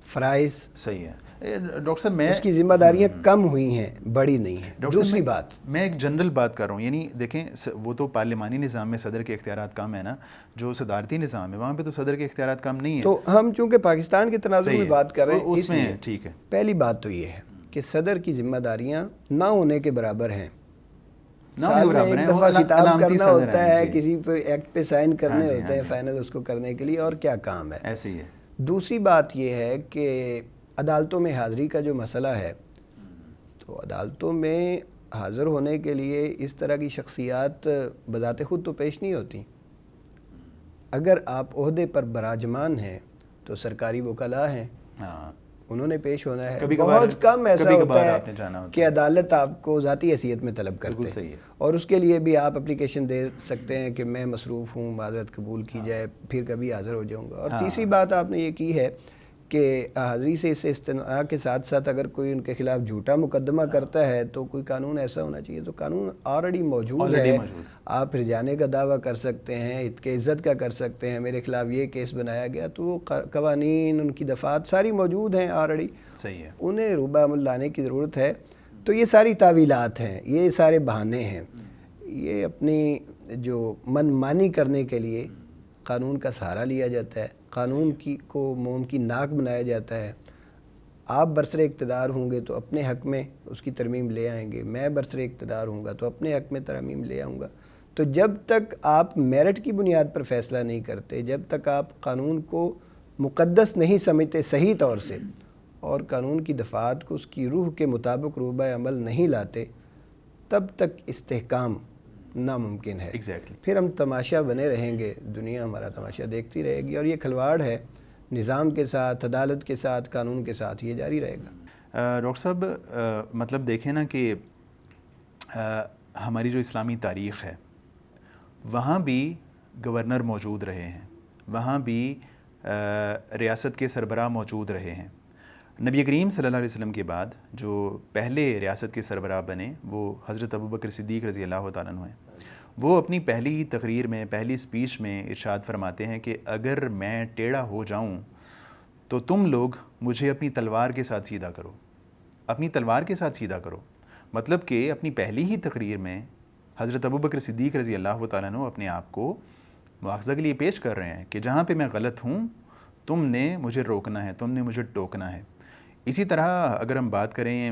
فرائض، صحیح ہے ڈاکٹر صاحب، میں اس کی ذمہ داریاں کم ہوئی ہیں، بڑی نہیں ہیں۔ دوسری بات، میں ایک جنرل بات کر رہا ہوں، یعنی دیکھیں وہ تو پارلیمانی نظام میں صدر کے اختیارات کم ہیں نا، جو صدارتی نظام ہے وہاں پہ تو صدر کے اختیارات کم نہیں ہیں۔ تو ہم چونکہ پاکستان کے تناظر میں بات کر رہے ہیں، اس میں ٹھیک ہے، پہلی بات تو یہ ہے کہ صدر کی ذمہ داریاں نہ ہونے کے برابر ہیں۔ سال میں ایک دفعہ خطاب کرنا ہوتا ہے، کسی پہ ایکٹ پہ سائن کرنے ہوتے ہیں فائنل اس کو کرنے کے لیے، اور کیا کام ہے، ایسے ہی ہے۔ دوسری بات یہ ہے کہ عدالتوں میں حاضری کا جو مسئلہ ہے، تو عدالتوں میں حاضر ہونے کے لیے اس طرح کی شخصیات بذات خود تو پیش نہیں ہوتی۔ اگر آپ عہدے پر براجمان ہیں تو سرکاری وکلاء ہیں، انہوں نے پیش ہونا ہے۔ بہت کم ایسا ہوتا ہے کہ عدالت آپ کو ذاتی حیثیت میں طلب کرتے ہیں، اور اس کے لیے بھی آپ اپلیکیشن دے سکتے ہیں کہ میں مصروف ہوں، معذرت قبول کی جائے، پھر کبھی حاضر ہو جاؤں گا۔ اور تیسری بات آپ نے یہ کی ہے کہ حاضری سے اس استثناء کے ساتھ ساتھ اگر کوئی ان کے خلاف جھوٹا مقدمہ کرتا ہے تو کوئی قانون ایسا ہونا چاہیے، تو قانون آلریڈی موجود ہے، آپ پھر جانے کا دعویٰ کر سکتے ہیں، عزت کا کر سکتے ہیں، میرے خلاف یہ کیس بنایا گیا، تو وہ قوانین، ان کی دفعات ساری موجود ہیں آلریڈی، صحیح ہے، انہیں روبہ عمل لانے کی ضرورت ہے۔ تو یہ ساری تعویلات ہیں، یہ سارے بہانے ہیں، یہ اپنی جو من مانی کرنے کے لیے قانون کا سہارا لیا جاتا ہے، قانون کو موم کی ناک بنایا جاتا ہے۔ آپ برسر اقتدار ہوں گے تو اپنے حق میں اس کی ترمیم لے آئیں گے، میں برسر اقتدار ہوں گا تو اپنے حق میں ترمیم لے آؤں گا۔ تو جب تک آپ میرٹ کی بنیاد پر فیصلہ نہیں کرتے، جب تک آپ قانون کو مقدس نہیں سمجھتے صحیح طور سے، اور قانون کی دفعات کو اس کی روح کے مطابق روبہ عمل نہیں لاتے، تب تک استحکام ناممکن ہے۔ پھر ہم تماشا بنے رہیں گے، دنیا ہمارا تماشا دیکھتی رہے گی، اور یہ کھلواڑ ہے نظام کے ساتھ، عدالت کے ساتھ، قانون کے ساتھ، یہ جاری رہے گا۔ ڈاکٹر صاحب مطلب دیکھیں نا کہ ہماری جو اسلامی تاریخ ہے وہاں بھی گورنر موجود رہے ہیں، وہاں بھی ریاست کے سربراہ موجود رہے ہیں۔ نبی کریم صلی اللہ علیہ وسلم کے بعد جو پہلے ریاست کے سربراہ بنے وہ حضرت ابوبکر صدیق رضی اللہ تعالیٰ عنہ ہیں۔ وہ اپنی پہلی تقریر میں، پہلی سپیچ میں ارشاد فرماتے ہیں کہ اگر میں ٹیڑھا ہو جاؤں تو تم لوگ مجھے اپنی تلوار کے ساتھ سیدھا کرو، اپنی تلوار کے ساتھ سیدھا کرو. مطلب کہ اپنی پہلی ہی تقریر میں حضرت ابوبکر صدیق رضی اللہ تعالیٰ عنہ اپنے آپ کو مواخذہ کے لیے پیش کر رہے ہیں کہ جہاں پہ میں غلط ہوں تم نے مجھے روکنا ہے, تم نے مجھے ٹوکنا ہے. اسی طرح اگر ہم بات کریں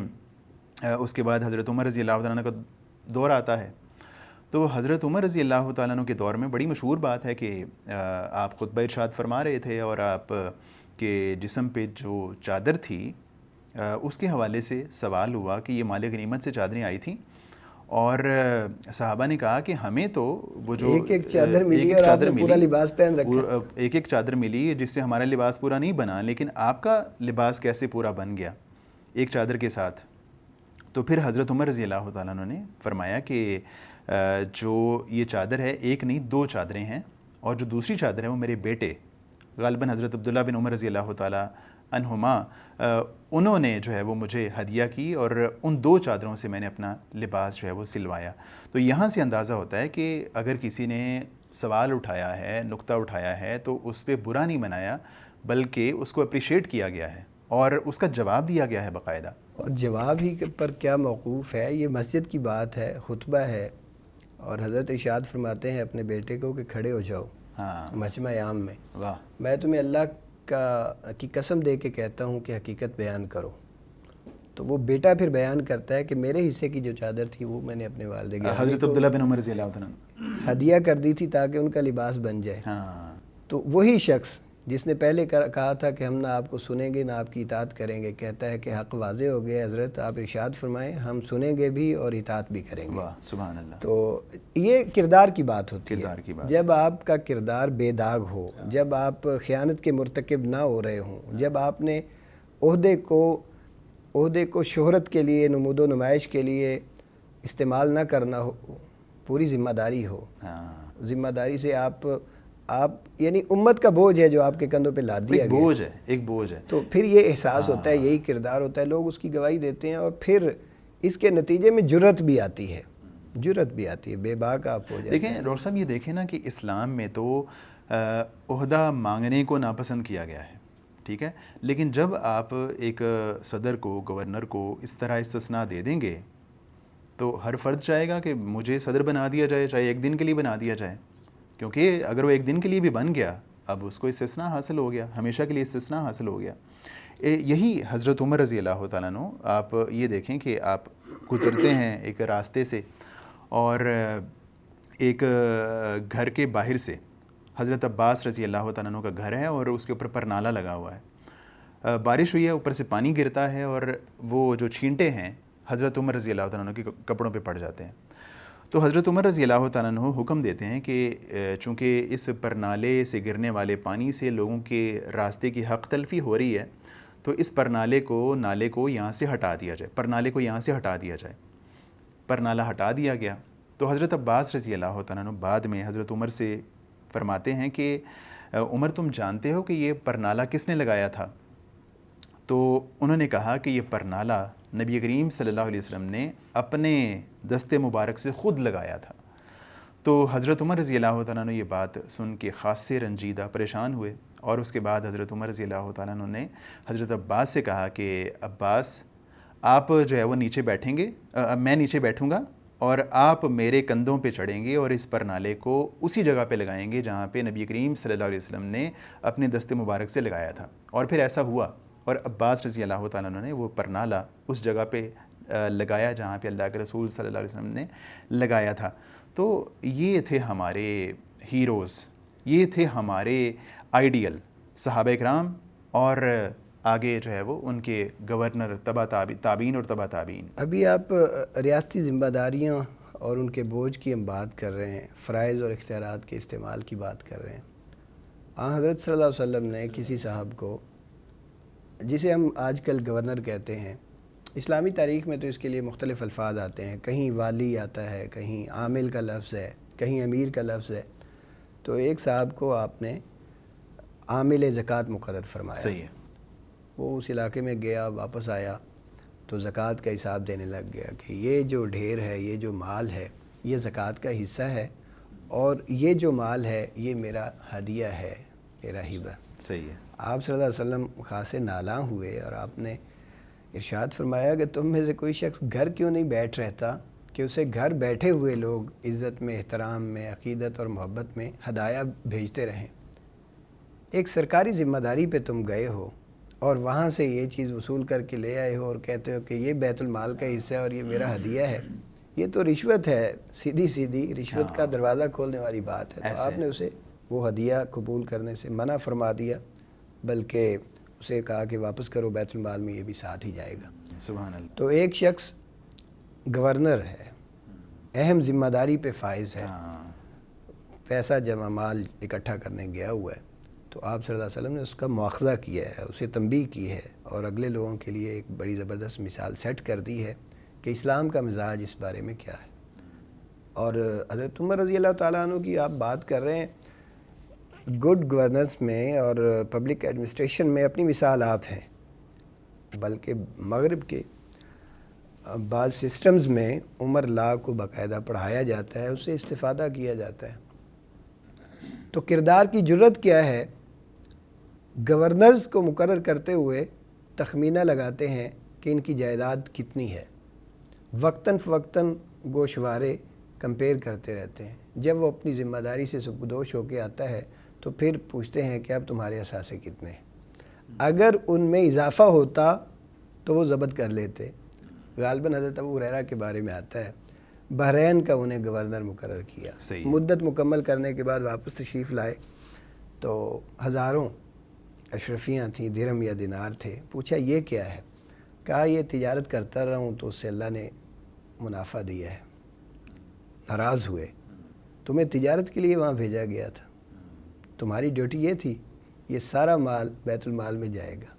اس کے بعد حضرت عمر رضی اللہ تعالیٰ عنہ کا دور آتا ہے. تو حضرت عمر رضی اللہ تعالیٰ عنہ کے دور میں بڑی مشہور بات ہے کہ آپ خطبہ ارشاد فرما رہے تھے اور آپ کے جسم پہ جو چادر تھی اس کے حوالے سے سوال ہوا کہ یہ مال غنیمت سے چادریں آئی تھیں, اور صحابہ نے کہا کہ ہمیں تو وہ جو ایک چادر ملی اور آپ نے پورا لباس پہن رکھا, ایک چادر ملی جس سے ہمارا لباس پورا نہیں بنا, لیکن آپ کا لباس کیسے پورا بن گیا ایک چادر کے ساتھ. تو پھر حضرت عمر رضی اللہ تعالیٰ عنہ نے فرمایا کہ جو یہ چادر ہے ایک نہیں 2 چادریں ہیں, اور جو دوسری چادر ہے وہ میرے بیٹے غالباً حضرت عبداللہ بن عمر رضی اللہ تعالیٰ عنہما انہوں نے جو ہے وہ مجھے ہدیہ کی, اور ان 2 چادروں سے میں نے اپنا لباس جو ہے وہ سلوایا. تو یہاں سے اندازہ ہوتا ہے کہ اگر کسی نے سوال اٹھایا ہے, نقطہ اٹھایا ہے, تو اس پہ برا نہیں بنایا بلکہ اس کو اپریشیٹ کیا گیا ہے اور اس کا جواب دیا گیا ہے باقاعدہ. اور جواب ہی پر کیا موقوف ہے, یہ مسجد کی بات ہے, خطبہ ہے, اور حضرت ارشاد فرماتے ہیں اپنے بیٹے کو کہ کھڑے ہو جاؤ مجمع عام میں, میں تمہیں اللہ کی قسم دے کے کہتا ہوں کہ حقیقت بیان کرو. تو وہ بیٹا پھر بیان کرتا ہے کہ میرے حصے کی جو چادر تھی وہ میں نے اپنے والد حضرت عبداللہ بن عمر رضی اللہ عنہ ہدیہ کر دی تھی تاکہ ان کا لباس بن جائے. تو وہی شخص جس نے پہلے کہا تھا کہ ہم نہ آپ کو سنیں گے نہ آپ کی اطاعت کریں گے, کہتا ہے کہ حق واضح ہو گیا حضرت, آپ ارشاد فرمائیں ہم سنیں گے بھی اور اطاعت بھی کریں گے. واہ سبحان اللہ. تو یہ کردار کی بات ہوتی کردار کی بات. جب آپ کا کردار بے داغ ہو, جب آپ خیانت کے مرتکب نہ ہو رہے ہوں, جب آپ نے عہدے کو شہرت کے لیے, نمود و نمائش کے لیے استعمال نہ کرنا ہو, پوری ذمہ داری ہو. ذمہ داری سے آپ یعنی امت کا بوجھ ہے جو آپ کے کندھوں پہ لاد دیا گیا, ایک بوجھ ہے. تو پھر یہ احساس ہوتا ہے, یہی کردار ہوتا ہے, لوگ اس کی گواہی دیتے ہیں, اور پھر اس کے نتیجے میں جرت بھی آتی ہے, بے باک آپ ہو جاتے ہیں. دیکھیں ڈاکٹر صاحب, یہ دیکھیں نا کہ اسلام میں تو عہدہ مانگنے کو ناپسند کیا گیا ہے, ٹھیک ہے, لیکن جب آپ ایک صدر کو, گورنر کو اس طرح استثناء دے دیں گے تو ہر فرد چاہے گا کہ مجھے صدر بنا دیا جائے, چاہے ایک دن کے لیے بنا دیا جائے, کیونکہ اگر وہ ایک دن کے لیے بھی بن گیا اب اس کو استثناء حاصل ہو گیا, ہمیشہ کے لیے استثناء حاصل ہو گیا. یہی حضرت عمر رضی اللہ تعالیٰ عنہ, آپ یہ دیکھیں کہ آپ گزرتے ہیں ایک راستے سے اور ایک گھر کے باہر سے حضرت عباس رضی اللہ تعالیٰ عنہ کا گھر ہے اور اس کے اوپر پرنالہ لگا ہوا ہے, بارش ہوئی ہے, اوپر سے پانی گرتا ہے اور وہ جو چھینٹے ہیں حضرت عمر رضی اللہ تعالیٰ عنہ کے کپڑوں پہ پڑ جاتے ہیں. تو حضرت عمر رضی اللہ تعالیٰ عنہ حکم دیتے ہیں کہ چونکہ اس پرنالے سے گرنے والے پانی سے لوگوں کے راستے کی حق تلفی ہو رہی ہے, تو اس نالے کو یہاں سے ہٹا دیا جائے, پرنالے کو یہاں سے ہٹا دیا جائے. پرنالہ ہٹا دیا گیا. تو حضرت عباس رضی اللہ تعالیٰ عنہ بعد میں حضرت عمر سے فرماتے ہیں کہ عمر تم جانتے ہو کہ یہ پرنالہ کس نے لگایا تھا؟ تو انہوں نے کہا کہ یہ پرنالہ نبی کریم صلی اللہ علیہ وسلم نے اپنے دست مبارک سے خود لگایا تھا. تو حضرت عمر رضی اللہ تعالیٰ عنہ یہ بات سن کے خاص سے رنجیدہ پریشان ہوئے, اور اس کے بعد حضرت عمر رضی اللہ تعالیٰ عنہ نے حضرت عباس سے کہا کہ عباس آپ جو ہے وہ نیچے بیٹھیں گے, میں نیچے بیٹھوں گا اور آپ میرے کندھوں پہ چڑھیں گے اور اس پرنالے کو اسی جگہ پہ لگائیں گے جہاں پہ نبی کریم صلی اللہ علیہ وسلم نے اپنے دست مبارک سے لگایا تھا. اور پھر ایسا ہوا, اور عباس رضی اللہ تعالیٰ عنہ نے وہ پرنالہ اس جگہ پہ لگایا جہاں پہ اللہ کے رسول صلی اللہ علیہ وسلم نے لگایا تھا. تو یہ تھے ہمارے ہیروز, یہ تھے ہمارے آئیڈیل صحابہ کرام, اور آگے جو ہے وہ ان کے گورنر, تابعین اور تبع تابعین. ابھی آپ ریاستی ذمہ داریاں اور ان کے بوجھ کی ہم بات کر رہے ہیں, فرائض اور اختیارات کے استعمال کی بات کر رہے ہیں. حضرت صلی اللہ علیہ وسلم نے کسی صاحب کو, جسے ہم آج کل گورنر کہتے ہیں, اسلامی تاریخ میں تو اس کے لیے مختلف الفاظ آتے ہیں, کہیں والی آتا ہے, کہیں عامل کا لفظ ہے, کہیں امیر کا لفظ ہے. تو ایک صاحب کو آپ نے عامل زکوٰۃ مقرر فرمایا. صحیح ہے. وہ اس علاقے میں گیا, واپس آیا تو زکوٰۃ کا حساب دینے لگ گیا کہ یہ جو ڈھیر ہے, یہ جو مال ہے, یہ زکوٰۃ کا حصہ ہے, اور یہ جو مال ہے یہ میرا ہدیہ ہے, میرا ہبہ. صحیح ہے. آپ صلی اللہ علیہ وسلم خاصے نالاں ہوئے اور آپ نے ارشاد فرمایا کہ تم میں سے کوئی شخص گھر کیوں نہیں بیٹھ رہتا کہ اسے گھر بیٹھے ہوئے لوگ عزت میں، احترام میں، عقیدت اور محبت میں ہدایہ بھیجتے رہیں۔ ایک سرکاری ذمہ داری پہ تم گئے ہو اور وہاں سے یہ چیز وصول کر کے لے آئے ہو اور کہتے ہو کہ یہ بیت المال کا حصہ ہے اور یہ میرا ہدیہ ہے، یہ تو رشوت ہے، سیدھی رشوت کا دروازہ کھولنے والی بات ہے۔ تو آپ نے اسے وہ ہدیہ قبول کرنے سے منع فرما دیا، بلکہ اسے کہا کہ واپس کرو بیت المال میں، یہ بھی ساتھ ہی جائے گا۔ سبحان اللہ۔ تو ایک شخص گورنر ہے، اہم ذمہ داری پہ فائز ہے، پیسہ جمع مال اکٹھا کرنے گیا ہوا ہے، تو آپ صلی اللہ علیہ وسلم نے اس کا مواخذہ کیا ہے، اسے تنبیہ کی ہے اور اگلے لوگوں کے لیے ایک بڑی زبردست مثال سیٹ کر دی ہے کہ اسلام کا مزاج اس بارے میں کیا ہے۔ اور حضرت عمر رضی اللہ تعالیٰ عنہ کی آپ بات کر رہے ہیں، گڈ گورننس میں اور پبلک ایڈمنسٹریشن میں اپنی مثال آپ ہیں، بلکہ مغرب کے بعض سسٹمز میں عمر لا کو باقاعدہ پڑھایا جاتا ہے، اس سے استفادہ کیا جاتا ہے۔ تو کردار کی جرت کیا ہے؟ گورنرز کو مقرر کرتے ہوئے تخمینہ لگاتے ہیں کہ ان کی جائیداد کتنی ہے، وقتاً فوقتاً گوشوارے کمپیئر کرتے رہتے ہیں۔ جب وہ اپنی ذمہ داری سے سبکدوش ہو کے آتا ہے تو پھر پوچھتے ہیں کہ اب تمہارے اثاثے کتنے ہیں۔ اگر ان میں اضافہ ہوتا تو وہ ضبط کر لیتے۔ غالباً حضرت ابو ہریرہ کے بارے میں آتا ہے، بحرین کا انہیں گورنر مقرر کیا، مدت مکمل کرنے کے بعد واپس تشریف لائے تو ہزاروں اشرفیاں تھیں، درہم یا دینار تھے۔ پوچھا یہ کیا ہے؟ کہا یہ تجارت کرتا رہا ہوں تو اس سے اللہ نے منافع دیا ہے۔ ناراض ہوئے، تمہیں تجارت کے لیے وہاں بھیجا گیا تھا، تمہاری ڈیوٹی یہ تھی، یہ سارا مال بیت المال میں جائے گا۔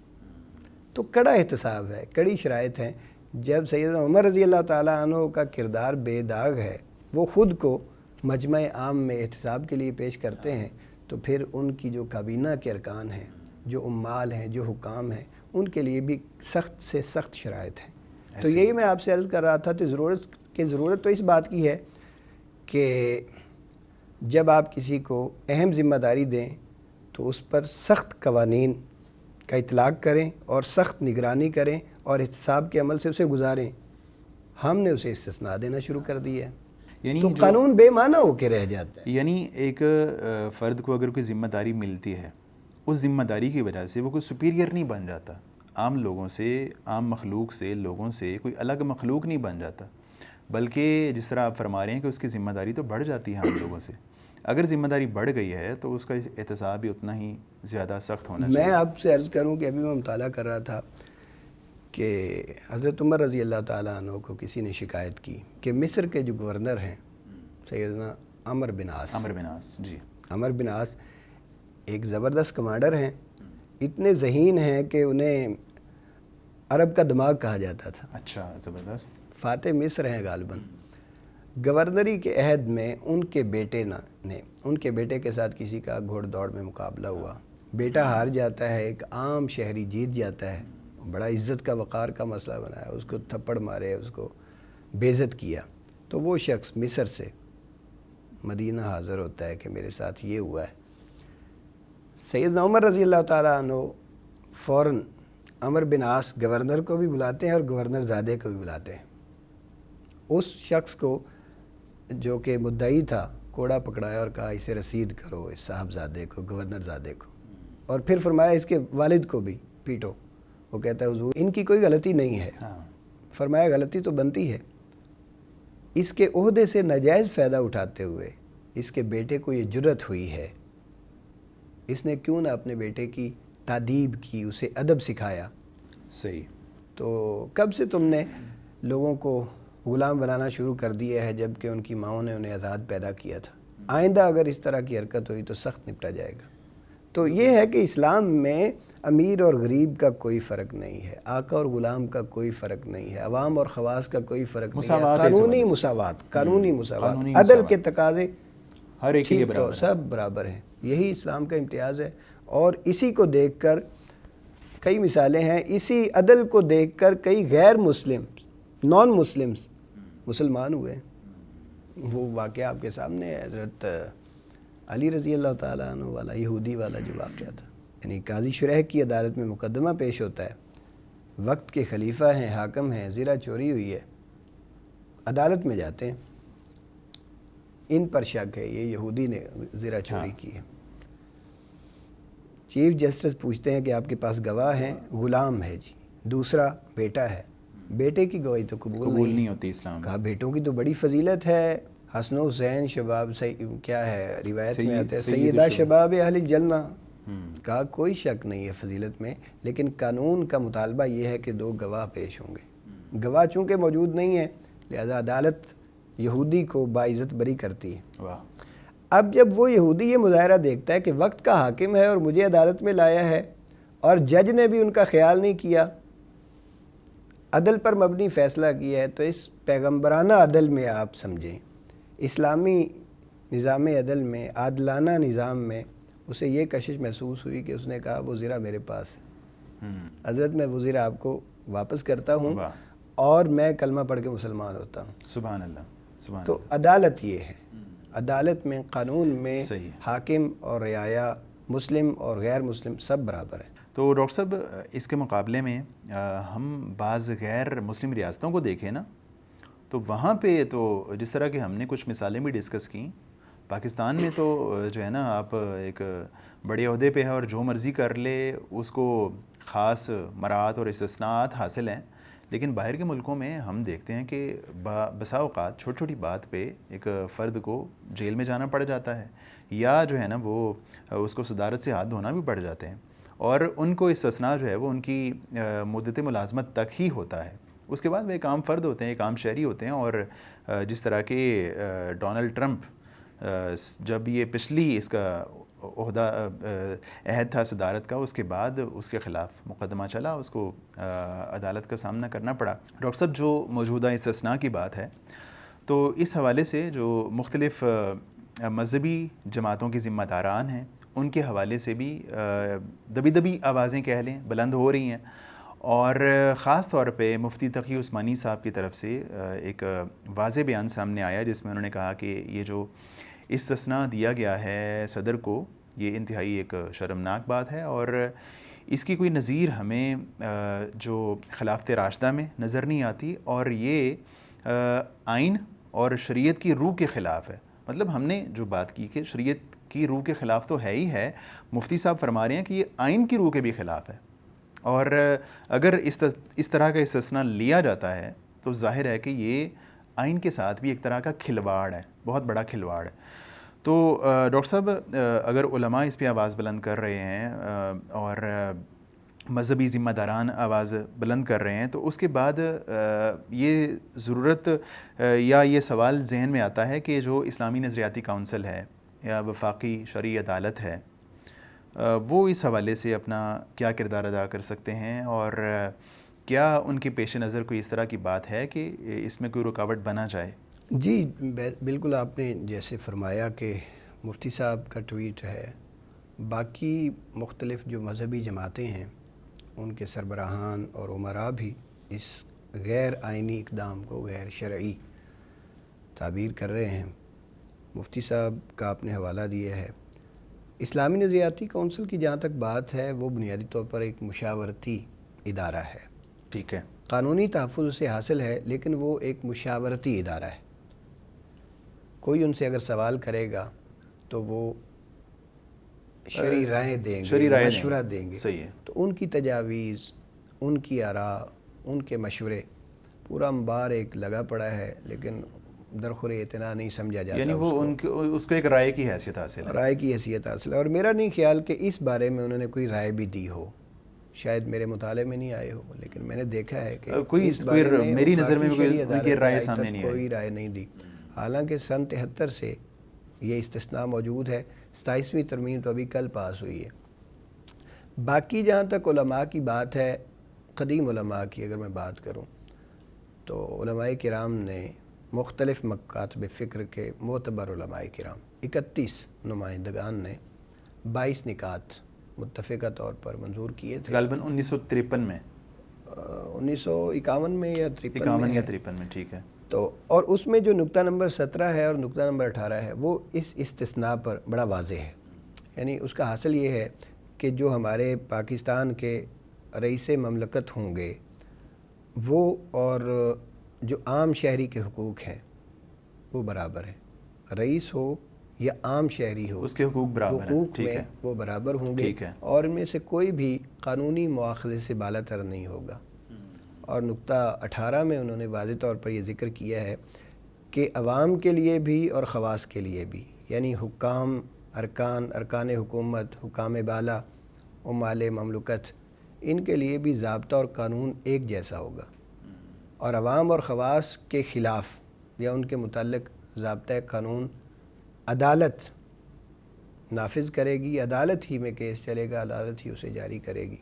تو کڑا احتساب ہے، کڑی شرائط ہیں۔ جب سیدنا عمر رضی اللہ تعالیٰ عنہ کا کردار بے داغ ہے، وہ خود کو مجمع عام میں احتساب کے لیے پیش کرتے ہیں، تو پھر ان کی جو کابینہ کے ارکان ہیں، جو عمال ہیں، جو حکام ہیں، ان کے لیے بھی سخت سے سخت شرائط ہیں۔ تو یہی میں آپ سے عرض کر رہا تھا کہ ضرورت تو اس بات کی ہے کہ جب آپ کسی کو اہم ذمہ داری دیں تو اس پر سخت قوانین کا اطلاق کریں اور سخت نگرانی کریں اور احتساب کے عمل سے اسے گزاریں۔ ہم نے اسے استثناء دینا شروع کر دیا ہے، یعنی تو قانون بے معنی ہو کے رہ جاتا ہے۔ یعنی ایک فرد کو اگر کوئی ذمہ داری ملتی ہے، اس ذمہ داری کی وجہ سے وہ کوئی سپیریئر نہیں بن جاتا، عام لوگوں سے، عام مخلوق سے، لوگوں سے کوئی الگ مخلوق نہیں بن جاتا، بلکہ جس طرح آپ فرما رہے ہیں کہ اس کی ذمہ داری تو بڑھ جاتی ہے عام لوگوں سے۔ اگر ذمہ داری بڑھ گئی ہے تو اس کا احتساب بھی اتنا ہی زیادہ سخت ہونا چاہیے۔ میں آپ سے عرض کروں کہ ابھی میں مطالعہ کر رہا تھا کہ حضرت عمر رضی اللہ تعالیٰ عنہ کو کسی نے شکایت کی کہ مصر کے جو گورنر ہیں سیدنا عمر بن عاص، جی، عمر بن عاص ایک زبردست کمانڈر ہیں، اتنے ذہین ہیں کہ انہیں عرب کا دماغ کہا جاتا تھا۔ اچھا، زبردست۔ فاتح مصر ہیں غالباً۔ گورنری کے عہد میں ان کے بیٹے کے ساتھ کسی کا گھوڑ دوڑ میں مقابلہ ہوا، بیٹا ہار جاتا ہے، ایک عام شہری جیت جاتا ہے، بڑا عزت کا وقار کا مسئلہ بنایا، اس کو تھپڑ مارے، اس کو بے عزت کیا۔ تو وہ شخص مصر سے مدینہ حاضر ہوتا ہے کہ میرے ساتھ یہ ہوا ہے۔ سیدنا عمر رضی اللہ تعالیٰ عنہ فوراً عمر بن عاص گورنر کو بھی بلاتے ہیں اور گورنر زادے کو بھی بلاتے ہیں۔ اس شخص کو جو کہ مدعی تھا کوڑا پکڑایا اور کہا اسے رسید کرو، اس صاحب زادے کو، گورنر زادے کو، اور پھر فرمایا اس کے والد کو بھی پیٹو۔ وہ کہتا ہے حضور ان کی کوئی غلطی نہیں ہے۔ فرمایا غلطی تو بنتی ہے، اس کے عہدے سے ناجائز فائدہ اٹھاتے ہوئے اس کے بیٹے کو یہ جرت ہوئی ہے، اس نے کیوں نہ اپنے بیٹے کی تادیب کی، اسے ادب سکھایا۔ صحیح۔ تو کب سے تم نے لوگوں کو غلام بنانا شروع کر دیا ہے جب کہ ان کی ماؤں نے انہیں آزاد پیدا کیا تھا؟ آئندہ اگر اس طرح کی حرکت ہوئی تو سخت نپٹا جائے گا۔ تو یہ ہے کہ اسلام میں امیر اور غریب کا کوئی فرق نہیں ہے، آقا اور غلام کا کوئی فرق نہیں ہے، عوام اور خواص کا کوئی فرق نہیں ہے، قانونی مساوات، عدل کے تقاضے ہر ایک کے لیے تو سب برابر ہیں۔ یہی اسلام کا امتیاز ہے، اور اسی کو دیکھ کر کئی مثالیں ہیں، اسی عدل کو دیکھ کر کئی غیر مسلم، نان مسلمز مسلمان ہوئے ہیں۔ وہ واقعہ آپ کے سامنے ہے، حضرت علی رضی اللہ تعالیٰ عنہ والا، یہودی والا جو واقعہ تھا، یعنی قاضی شریح کی عدالت میں مقدمہ پیش ہوتا ہے وقت کے خلیفہ ہیں، حاکم ہیں، زرہ چوری ہوئی ہے، عدالت میں جاتے ہیں، ان پر شک ہے یہ یہودی نے زرہ چوری کی ہے، چیف جسٹس پوچھتے ہیں کہ آپ کے پاس گواہ ہیں؟ غلام ہے جی، دوسرا بیٹا ہے، بیٹے کی گواہی تو قبول نہیں ہوتی اسلام. کہا بیٹوں کی تو بڑی فضیلت ہے، حسن و حسین شباب کیا ہے روایت میں آتا ہے سیدہ شباب اہل الجنہ. کہا کوئی شک نہیں ہے فضیلت میں، لیکن قانون کا مطالبہ یہ ہے کہ 2 گواہ پیش ہوں گے. گواہ چونکہ موجود نہیں ہے لہذا عدالت یہودی کو باعزت بری کرتی ہے. اب جب وہ یہودی یہ مظاہرہ دیکھتا ہے کہ وقت کا حاکم ہے اور مجھے عدالت میں لایا ہے اور جج نے بھی ان کا خیال نہیں کیا، عدل پر مبنی فیصلہ کیا ہے، تو اس پیغمبرانہ عدل میں آپ سمجھیں، اسلامی نظام عدل میں، عادلانہ نظام میں اسے یہ کشش محسوس ہوئی کہ اس نے کہا وہ زرہ میرے پاس ہے، حضرت میں وہ زرہ آپ کو واپس کرتا ہوں اور میں کلمہ پڑھ کے مسلمان ہوتا ہوں. سبحان اللہ، سبحان تو عدالت یہ ہے، عدالت میں، قانون میں حاکم اور رعایا، مسلم اور غیر مسلم سب برابر ہیں. تو ڈاکٹر صاحب اس کے مقابلے میں ہم بعض غیر مسلم ریاستوں کو دیکھیں نا، تو وہاں پہ تو جس طرح کہ ہم نے کچھ مثالیں بھی ڈسکس کیں، پاکستان میں تو جو ہے نا آپ ایک بڑے عہدے پہ ہے اور جو مرضی کر لے، اس کو خاص مراعات اور استثناءات حاصل ہیں. لیکن باہر کے ملکوں میں ہم دیکھتے ہیں کہ بسا اوقات چھوٹی چھوٹی بات پہ ایک فرد کو جیل میں جانا پڑ جاتا ہے، یا جو ہے نا وہ اس کو صدارت سے ہاتھ دھونا بھی پڑ جاتے ہیں، اور ان کو استثناء جو ہے وہ ان کی مدت ملازمت تک ہی ہوتا ہے. اس کے بعد وہ ایک عام فرد ہوتے ہیں، ایک عام شہری ہوتے ہیں. اور جس طرح کہ ڈونلڈ ٹرمپ جب یہ پچھلی اس کا عہدہ عہد تھا صدارت کا، اس کے بعد اس کے خلاف مقدمہ چلا، اس کو عدالت کا سامنا کرنا پڑا. ڈاکٹر صاحب جو موجودہ استثناء کی بات ہے، تو اس حوالے سے جو مختلف مذہبی جماعتوں کے ذمہ داران ہیں ان کے حوالے سے بھی دبی آوازیں کہہ لیں بلند ہو رہی ہیں، اور خاص طور پہ مفتی تقی عثمانی صاحب کی طرف سے ایک واضح بیان سامنے آیا جس میں انہوں نے کہا کہ یہ جو استثناء دیا گیا ہے صدر کو، یہ انتہائی ایک شرمناک بات ہے، اور اس کی کوئی نظیر ہمیں جو خلافت راشدہ میں نظر نہیں آتی، اور یہ آئین اور شریعت کی روح کے خلاف ہے. مطلب ہم نے جو بات کی کہ شریعت کی روح کے خلاف تو ہے ہی ہے، مفتی صاحب فرما رہے ہیں کہ یہ آئین کی روح کے بھی خلاف ہے، اور اگر اس طرح کا استثناء لیا جاتا ہے تو ظاہر ہے کہ یہ آئین کے ساتھ بھی ایک طرح کا کھلواڑ ہے، بہت بڑا کھلواڑ ہے. تو ڈاکٹر صاحب اگر علماء اس پہ آواز بلند کر رہے ہیں اور مذہبی ذمہ داران آواز بلند کر رہے ہیں، تو اس کے بعد یہ ضرورت یا یہ سوال ذہن میں آتا ہے کہ جو اسلامی نظریاتی کونسل ہے یا وفاقی شرعی عدالت ہے، وہ اس حوالے سے اپنا کیا کردار ادا کر سکتے ہیں، اور کیا ان کے پیش نظر کوئی اس طرح کی بات ہے کہ اس میں کوئی رکاوٹ بنا جائے؟ جی بالکل، آپ نے جیسے فرمایا کہ مفتی صاحب کا ٹویٹ ہے، باقی مختلف جو مذہبی جماعتیں ہیں ان کے سربراہان اور امراء بھی اس غیر آئینی اقدام کو غیر شرعی تعبیر کر رہے ہیں. مفتی صاحب کا آپ نے حوالہ دیا ہے. اسلامی نظریاتی کونسل کی جہاں تک بات ہے، وہ بنیادی طور پر ایک مشاورتی ادارہ ہے. ٹھیک ہے، قانونی تحفظ اسے حاصل ہے، لیکن وہ ایک مشاورتی ادارہ ہے. کوئی ان سے اگر سوال کرے گا تو وہ شرعی رائے دیں گے، مشورہ دیں گے. صحیح ہے. تو ان کی تجاویز، ان کی آراء، ان کے مشورے، پورا انبار ایک لگا پڑا ہے، لیکن درخور اعتنا نہیں سمجھا جاتا. یعنی وہ اس کو ایک رائے کی حیثیت حاصل ہے. رائے کی حیثیت حاصل ہے، اور میرا نہیں خیال کہ اس بارے میں انہوں نے کوئی رائے بھی دی ہو. شاید میرے مطالعے میں نہیں آئے ہو، لیکن میں نے دیکھا ہے کہ اس بارے میں میری نظر میں کوئی رائے سامنے نہیں آئی، کوئی رائے نہیں دی. حالانکہ سن 73 سے یہ استثناء موجود ہے. 27ویں ترمیم تو ابھی کل پاس ہوئی ہے. باقی جہاں تک علماء کی بات ہے، قدیم علماء کی اگر میں بات کروں تو علماء کرام نے مختلف مکاتب فکر کے معتبر علماء کرام 31 نمائندگان نے 22 نکات متفقہ طور پر منظور کیے تھے. غالباً 1953 میں 1951 میں یا 53 میں. ٹھیک ہے. تو اور اس میں جو نقطہ نمبر 17 ہے اور نقطہ نمبر 18 ہے وہ اس استثناء پر بڑا واضح ہے. یعنی اس کا حاصل یہ ہے کہ جو ہمارے پاکستان کے رئیس مملکت ہوں گے وہ اور جو عام شہری کے حقوق ہیں وہ برابر ہیں، رئیس ہو یا عام شہری ہو اس کے حقوق برابر ہیں، حقوق ٹھیک میں ہے، وہ برابر ہوں گے، ٹھیک ہے۔ اور ان میں سے کوئی بھی قانونی مواخذے سے بالا تر نہیں ہوگا۔ اور نقطہ 18 میں انہوں نے واضح طور پر یہ ذکر کیا ہے کہ عوام کے لیے بھی اور خواص کے لیے بھی، یعنی حکام، ارکان حکومت، حکام بالا، عمال مملکت، ان کے لیے بھی ضابطہ اور قانون ایک جیسا ہوگا، اور عوام اور خواص کے خلاف یا ان کے متعلق ضابطہ قانون عدالت نافذ کرے گی، عدالت ہی میں کیس چلے گا، عدالت ہی اسے جاری کرے گی۔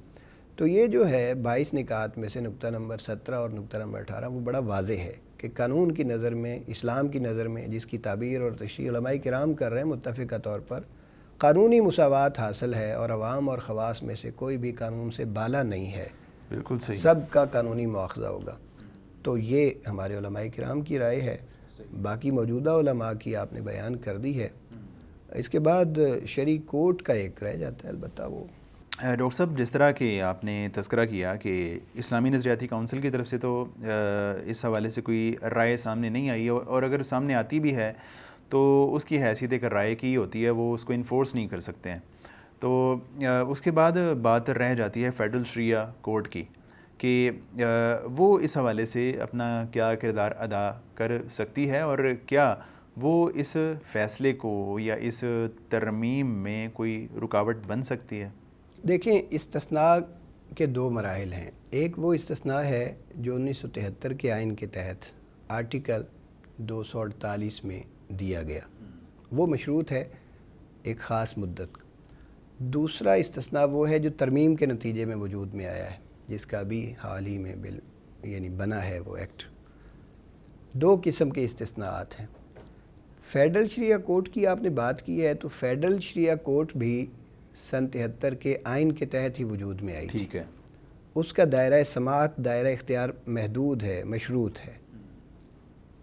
تو یہ جو ہے 22 نکات میں سے نقطہ نمبر 17 اور نقطہ نمبر 18 وہ بڑا واضح ہے کہ قانون کی نظر میں، اسلام کی نظر میں، جس کی تعبیر اور تشریح علماء کرام کر رہے ہیں متفقہ طور پر، قانونی مساوات حاصل ہے، اور عوام اور خواص میں سے کوئی بھی قانون سے بالا نہیں ہے، بالکل صحیح، سب کا قانونی مواخذہ ہوگا۔ تو یہ ہمارے علماء کرام کی رائے ہے، باقی موجودہ علماء کی آپ نے بیان کر دی ہے۔ اس کے بعد شرعی کورٹ کا ایک رہ جاتا ہے، البتہ وہ ڈاکٹر صاحب جس طرح کہ آپ نے تذکرہ کیا کہ اسلامی نظریاتی کونسل کی طرف سے تو اس حوالے سے کوئی رائے سامنے نہیں آئی، اور اگر سامنے آتی بھی ہے تو اس کی حیثیت ایک رائے کی ہوتی ہے، وہ اس کو انفورس نہیں کر سکتے ہیں۔ تو اس کے بعد بات رہ جاتی ہے فیڈرل شریعہ کورٹ کی کہ وہ اس حوالے سے اپنا کیا کردار ادا کر سکتی ہے، اور کیا وہ اس فیصلے کو یا اس ترمیم میں کوئی رکاوٹ بن سکتی ہے؟ دیکھیں، استثناء کے دو مراحل ہیں۔ ایک وہ استثناء ہے جو 1973 کے آئین کے تحت آرٹیکل 248 میں دیا گیا، وہ مشروط ہے ایک خاص مدت۔ دوسرا استثناء وہ ہے جو ترمیم کے نتیجے میں وجود میں آیا ہے، جس کا بھی حال ہی میں یعنی بنا ہے وہ ایکٹ۔ دو قسم کے استثناءات ہیں۔ فیڈرل شریعہ کورٹ کی آپ نے بات کی ہے، تو فیڈرل شریعہ کورٹ بھی سن 73 کے آئین کے تحت ہی وجود میں آئی تھی۔ ٹھیک ہے، اس کا دائرہ سماعت، دائرہ اختیار محدود ہے، مشروط ہے۔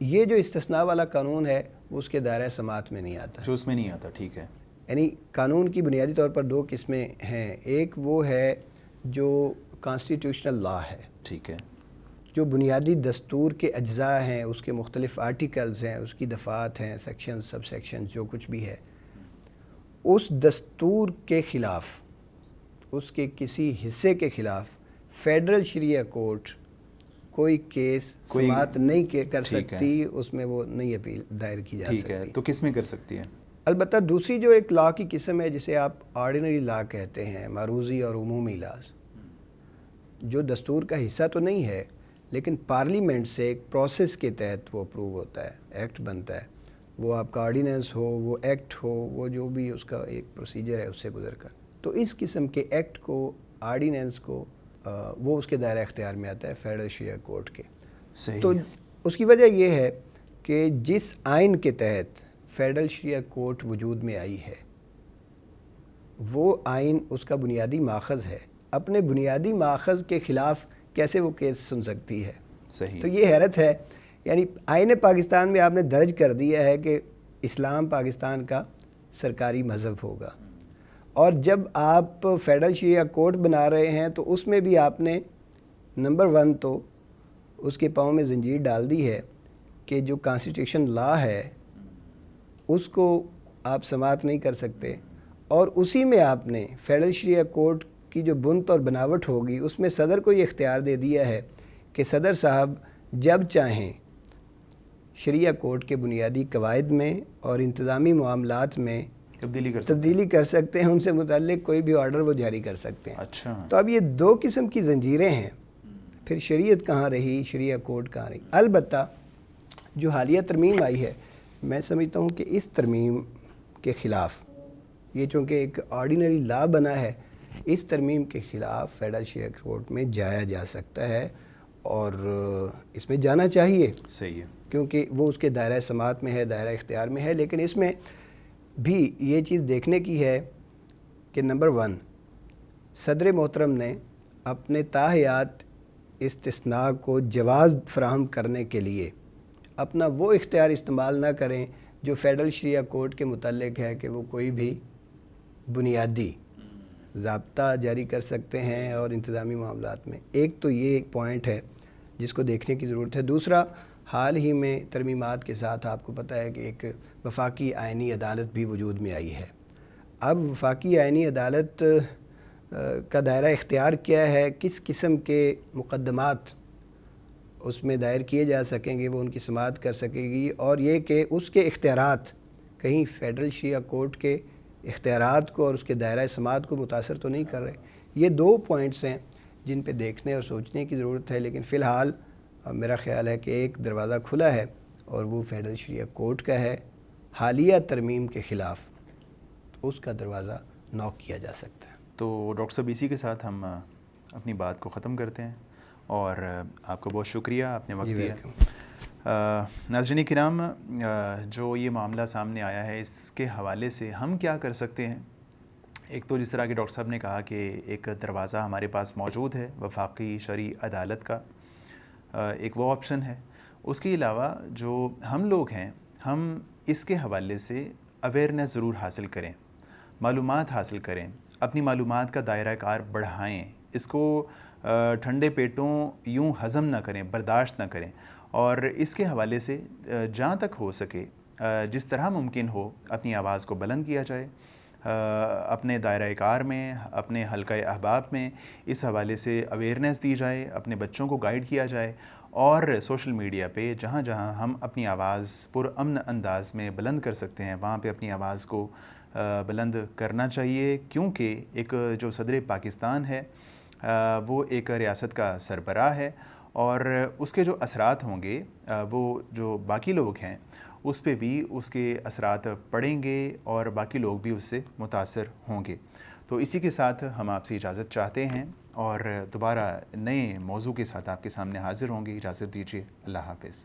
یہ جو استثناء والا قانون ہے وہ اس کے دائرہ سماعت میں نہیں آتا، جو اس میں نہیں آتا، ٹھیک ہے۔ یعنی قانون کی بنیادی طور پر دو قسمیں ہیں۔ ایک وہ ہے جو کانسٹیٹیوشنل لا ہے، ٹھیک ہے، جو بنیادی دستور کے اجزاء ہیں، اس کے مختلف آرٹیکلز ہیں، اس کی دفعات ہیں، سیکشن، سب سیکشن، جو کچھ بھی ہے، اس دستور کے خلاف، اس کے کسی حصے کے خلاف فیڈرل شریعہ کورٹ کوئی کیس سماعت نہیں کر سکتی، اس میں وہ نہیں اپیل دائر کی جا ٹھیک ہے۔ سکتی۔ تو کس میں کر سکتی ہے؟ البتہ دوسری جو ایک لا کی قسم ہے جسے آپ آرڈینری لا کہتے ہیں، معروضی اور عمومی لاز، جو دستور کا حصہ تو نہیں ہے لیکن پارلیمنٹ سے ایک پروسیس کے تحت وہ اپروو ہوتا ہے، ایکٹ بنتا ہے، وہ آپ کا آرڈیننس ہو، وہ ایکٹ ہو، وہ جو بھی اس کا ایک پروسیجر ہے اس سے گزر کر، تو اس قسم کے ایکٹ کو، آرڈیننس کو، وہ اس کے دائرہ اختیار میں آتا ہے فیڈرل شریعہ کورٹ کے۔ صحیح، تو اس کی وجہ یہ ہے کہ جس آئین کے تحت فیڈرل شریعہ کورٹ وجود میں آئی ہے وہ آئین اس کا بنیادی ماخذ ہے، اپنے بنیادی ماخذ کے خلاف کیسے وہ کیس سن سکتی ہے؟ صحیح، تو یہ حیرت ہے۔ یعنی آئین پاکستان میں آپ نے درج کر دیا ہے کہ اسلام پاکستان کا سرکاری مذہب ہوگا، اور جب آپ فیڈرل شریعہ کورٹ بنا رہے ہیں تو اس میں بھی آپ نے نمبر 1 تو اس کے پاؤں میں زنجیر ڈال دی ہے کہ جو کانسٹیٹیوشن لا ہے اس کو آپ سماعت نہیں کر سکتے، اور اسی میں آپ نے فیڈرل شریعہ کورٹ کی جو بنت اور بناوٹ ہوگی اس میں صدر کو یہ اختیار دے دیا ہے کہ صدر صاحب جب چاہیں شریعہ کورٹ کے بنیادی قواعد میں اور انتظامی معاملات میں تبدیلی کر سکتے ہیں، ان سے متعلق کوئی بھی آرڈر وہ جاری کر سکتے ہیں۔ اچھا، تو اب یہ دو قسم کی زنجیریں ہیں، پھر شریعت کہاں رہی، شریعہ کورٹ کہاں رہی؟ البتہ جو حالیہ ترمیم آئی ہے، میں سمجھتا ہوں کہ اس ترمیم کے خلاف، یہ چونکہ ایک آرڈینری لا بنا ہے، اس ترمیم کے خلاف فیڈرل شریعہ کورٹ میں جایا جا سکتا ہے، اور اس میں جانا چاہیے، صحیح ہے، کیونکہ وہ اس کے دائرہ سماعت میں ہے، دائرہ اختیار میں ہے۔ لیکن اس میں بھی یہ چیز دیکھنے کی ہے کہ نمبر 1، صدر محترم نے اپنے تاحیات استثناء کو جواز فراہم کرنے کے لیے اپنا وہ اختیار استعمال نہ کریں جو فیڈرل شریعہ کورٹ کے متعلق ہے کہ وہ کوئی بھی بنیادی ضابطہ جاری کر سکتے ہیں اور انتظامی معاملات میں. ایک تو یہ ایک پوائنٹ ہے جس کو دیکھنے کی ضرورت ہے. دوسرا، حال ہی میں ترمیمات کے ساتھ آپ کو پتہ ہے کہ ایک وفاقی آئینی عدالت بھی وجود میں آئی ہے. اب وفاقی آئینی عدالت کا دائرہ اختیار کیا ہے، کس قسم کے مقدمات اس میں دائر کیے جا سکیں گے، وہ ان کی سماعت کر سکے گی، اور یہ کہ اس کے اختیارات کہیں فیڈرل شریعہ کورٹ کے اختیارات کو اور اس کے دائرہ سماعت کو متاثر تو نہیں کر رہے. یہ دو پوائنٹس ہیں جن پہ دیکھنے اور سوچنے کی ضرورت ہے. لیکن فی الحال میرا خیال ہے کہ ایک دروازہ کھلا ہے اور وہ فیڈرل شریعہ کورٹ کا ہے. حالیہ ترمیم کے خلاف اس کا دروازہ نوک کیا جا سکتا ہے. تو ڈاکٹر صاحب اسی کے ساتھ ہم اپنی بات کو ختم کرتے ہیں اور آپ کا بہت شکریہ، آپ نے وقت دیا. ناظرین کرام، جو یہ معاملہ سامنے آیا ہے اس کے حوالے سے ہم کیا کر سکتے ہیں؟ ایک تو جس طرح کہ ڈاکٹر صاحب نے کہا کہ ایک دروازہ ہمارے پاس موجود ہے وفاقی شرعی عدالت کا، ایک وہ آپشن ہے. اس کے علاوہ جو ہم لوگ ہیں، ہم اس کے حوالے سے اویئرنیس ضرور حاصل کریں، معلومات حاصل کریں، اپنی معلومات کا دائرہ کار بڑھائیں، اس کو ٹھنڈے پیٹوں یوں ہضم نہ کریں، برداشت نہ کریں، اور اس کے حوالے سے جہاں تک ہو سکے جس طرح ممکن ہو اپنی آواز کو بلند کیا جائے. اپنے دائرہ کار میں، اپنے حلقہ احباب میں اس حوالے سے اویئرنیس دی جائے، اپنے بچوں کو گائیڈ کیا جائے، اور سوشل میڈیا پہ جہاں جہاں ہم اپنی آواز پرامن انداز میں بلند کر سکتے ہیں وہاں پہ اپنی آواز کو بلند کرنا چاہیے. کیونکہ ایک جو صدر پاکستان ہے وہ ایک ریاست کا سربراہ ہے، اور اس کے جو اثرات ہوں گے وہ جو باقی لوگ ہیں اس پہ بھی اس کے اثرات پڑیں گے اور باقی لوگ بھی اس سے متاثر ہوں گے. تو اسی کے ساتھ ہم آپ سے اجازت چاہتے ہیں اور دوبارہ نئے موضوع کے ساتھ آپ کے سامنے حاضر ہوں گے. اجازت دیجیے. اللہ حافظ.